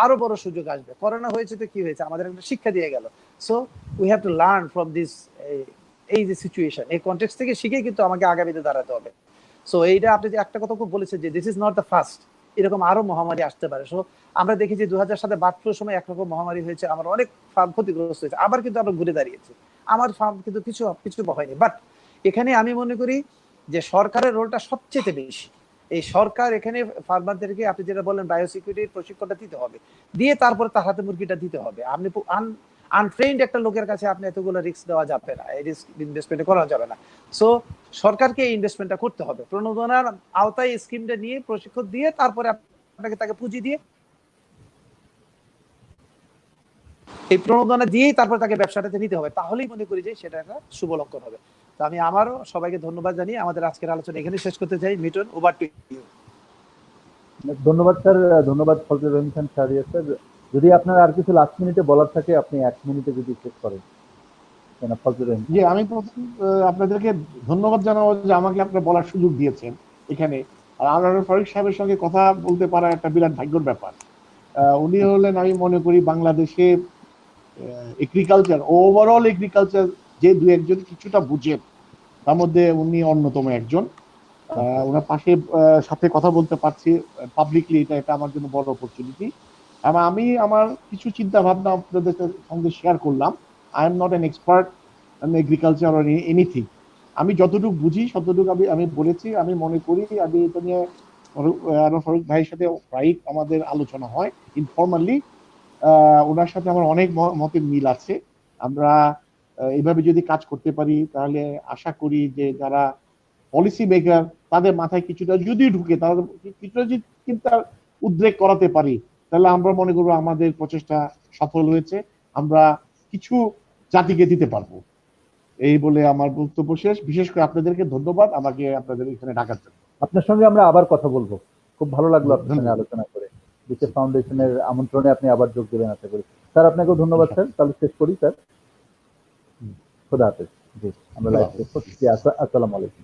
আরো বড় সুযোগ আসবে। করোনা হয়েছে তো কি হয়েছে, আমাদের একটা শিক্ষা দিয়ে গেল। So we have to learn from this, এই যে সিচুয়েশন, এই কনটেক্সট থেকে শিখেই কিন্তু আমাকে আগামীতে দাঁড়াতে হবে। সো এইটা আপনি যে একটা কথা খুব বলেছেন যে this is not the first, এরকম আরো মহামারী আসতে পারে। সো আমরা দেখি যে 2000 সালে বার্ড ফ্লুর সময় একরকম মহামারী হয়েছে, আমার অনেক ফার্ম ক্ষতিগ্রস্ত হয়েছে, আবার কিন্তু আমরা ঘুরে দাঁড়িয়েছি, আমার ফার্ম কিন্তু কিছু হয়নি। বাট এখানে আমি মনে করি যে সরকারের রোলটা সবচেয়ে বেশি। এই সরকার এখানে ফার্মারদেরকে, আপনি যেটা বললেন, বায়োসিকিউরিটির প্রশিক্ষণটা দিতে হবে, দিয়ে তারপরে তার হাতে মুরগিটা দিতে হবে। আপনি আনট্রেন্ড একটা লোকের কাছে আপনি এতগুলো রিস্ক দেওয়া যাবে না, এই রিস্ক ইনভেস্টমেন্ট করা যাবে না। সো সরকারকে এই ইনভেস্টমেন্টটা করতে হবে, প্রণোদনার আওতায় স্কিমটা নিয়ে প্রশিক্ষণ দিয়ে তারপরে আপনাকে তাকে পুঁজি দিয়ে, এই প্রণোদনা দিয়েই তারপর তাকে ব্যবসাটাতে নিতে হবে, তাহলেই মনে করি যে সেটা একটা শুভ লক্ষণ হবে। তো আমি আমারও সবাইকে ধন্যবাদ জানিয়ে আমাদের আজকের আলোচনা এখানে শেষ করতে চাই। Miton, over to you. ধন্যবাদ স্যার, ধন্যবাদ ফজলুর রহিম খান শাহরিয়ার স্যার। যদি আপনার আর কিছু লাস্ট মিনিটে বলার থাকে, আপনি 1 মিনিটে যদি শেষ করেন। ফজলুর রহিম। জি, আমি প্রথম আপনাদেরকে ধন্যবাদ জানাবো যে আমাকে আপনারা বলার সুযোগ দিয়েছেন এখানে। আর আনোয়ার ফারুক সাহেবের সঙ্গে কথা বলতে পারা একটা বিরাট ভাগ্যের ব্যাপার। উনি হলেন, আমি মনে করি, বাংলাদেশে এগ্রিকালচার, ওভারঅল এগ্রিকালচার যে দু একজন কিছুটা বুঝেন, তার মধ্যে উনি অন্যতম একজন। ওনার পাশে সাথে কথা বলতে পারছি পাবলিকলি, এটা আমার জন্য বড় অপরচুনিটি। আমি আমার কিছু চিন্তা ভাবনা আপনাদের সঙ্গে শেয়ার করলাম। I am not an expert in agriculture or anything. আমি যতটুকু বুঝি ততটুকু আমি বলেছি। আমি মনে করি আমি এটা নিয়ে ফারুক ভাইয়ের সাথে প্রায় আমাদের আলোচনা হয় ইনফর্মালি। ওনার সাথে আমার অনেক মতের মিল আছে। আমরা এইভাবে যদি কাজ করতে পারি, তাহলে আশা করি যে যারা পলিসি মেকার, তাদের মাথায় কিছুটা যদি ঢুকে, তাদের কিছুটা যদি চিন্তার উদ্রেক করাতে পারি, তাহলে আমরা মনে করবো আমাদের প্রচেষ্টা সফল হয়েছে, আমরা কিছু জাতিকে দিতে পারবো। এই বলে আমার বক্তব্য শেষ। বিশেষ করে আপনাদেরকে ধন্যবাদ আমাকে আপনাদের এখানে ডাকার জন্য। আপনার সঙ্গে আমরা আবার কথা বলবো। খুব ভালো লাগলো আপনার সঙ্গে আলোচনা করে। বিশেষ ফাউন্ডেশনের আমন্ত্রণে আপনি আবার যোগ দেবেন আশা করি। স্যার, আপনাকেও ধন্যবাদ স্যার। তাহলে শেষ করি স্যার। খোদা হাফেজ। জি, আমরা লাইভ শেষ করছি। আসসালামু আলাইকুম।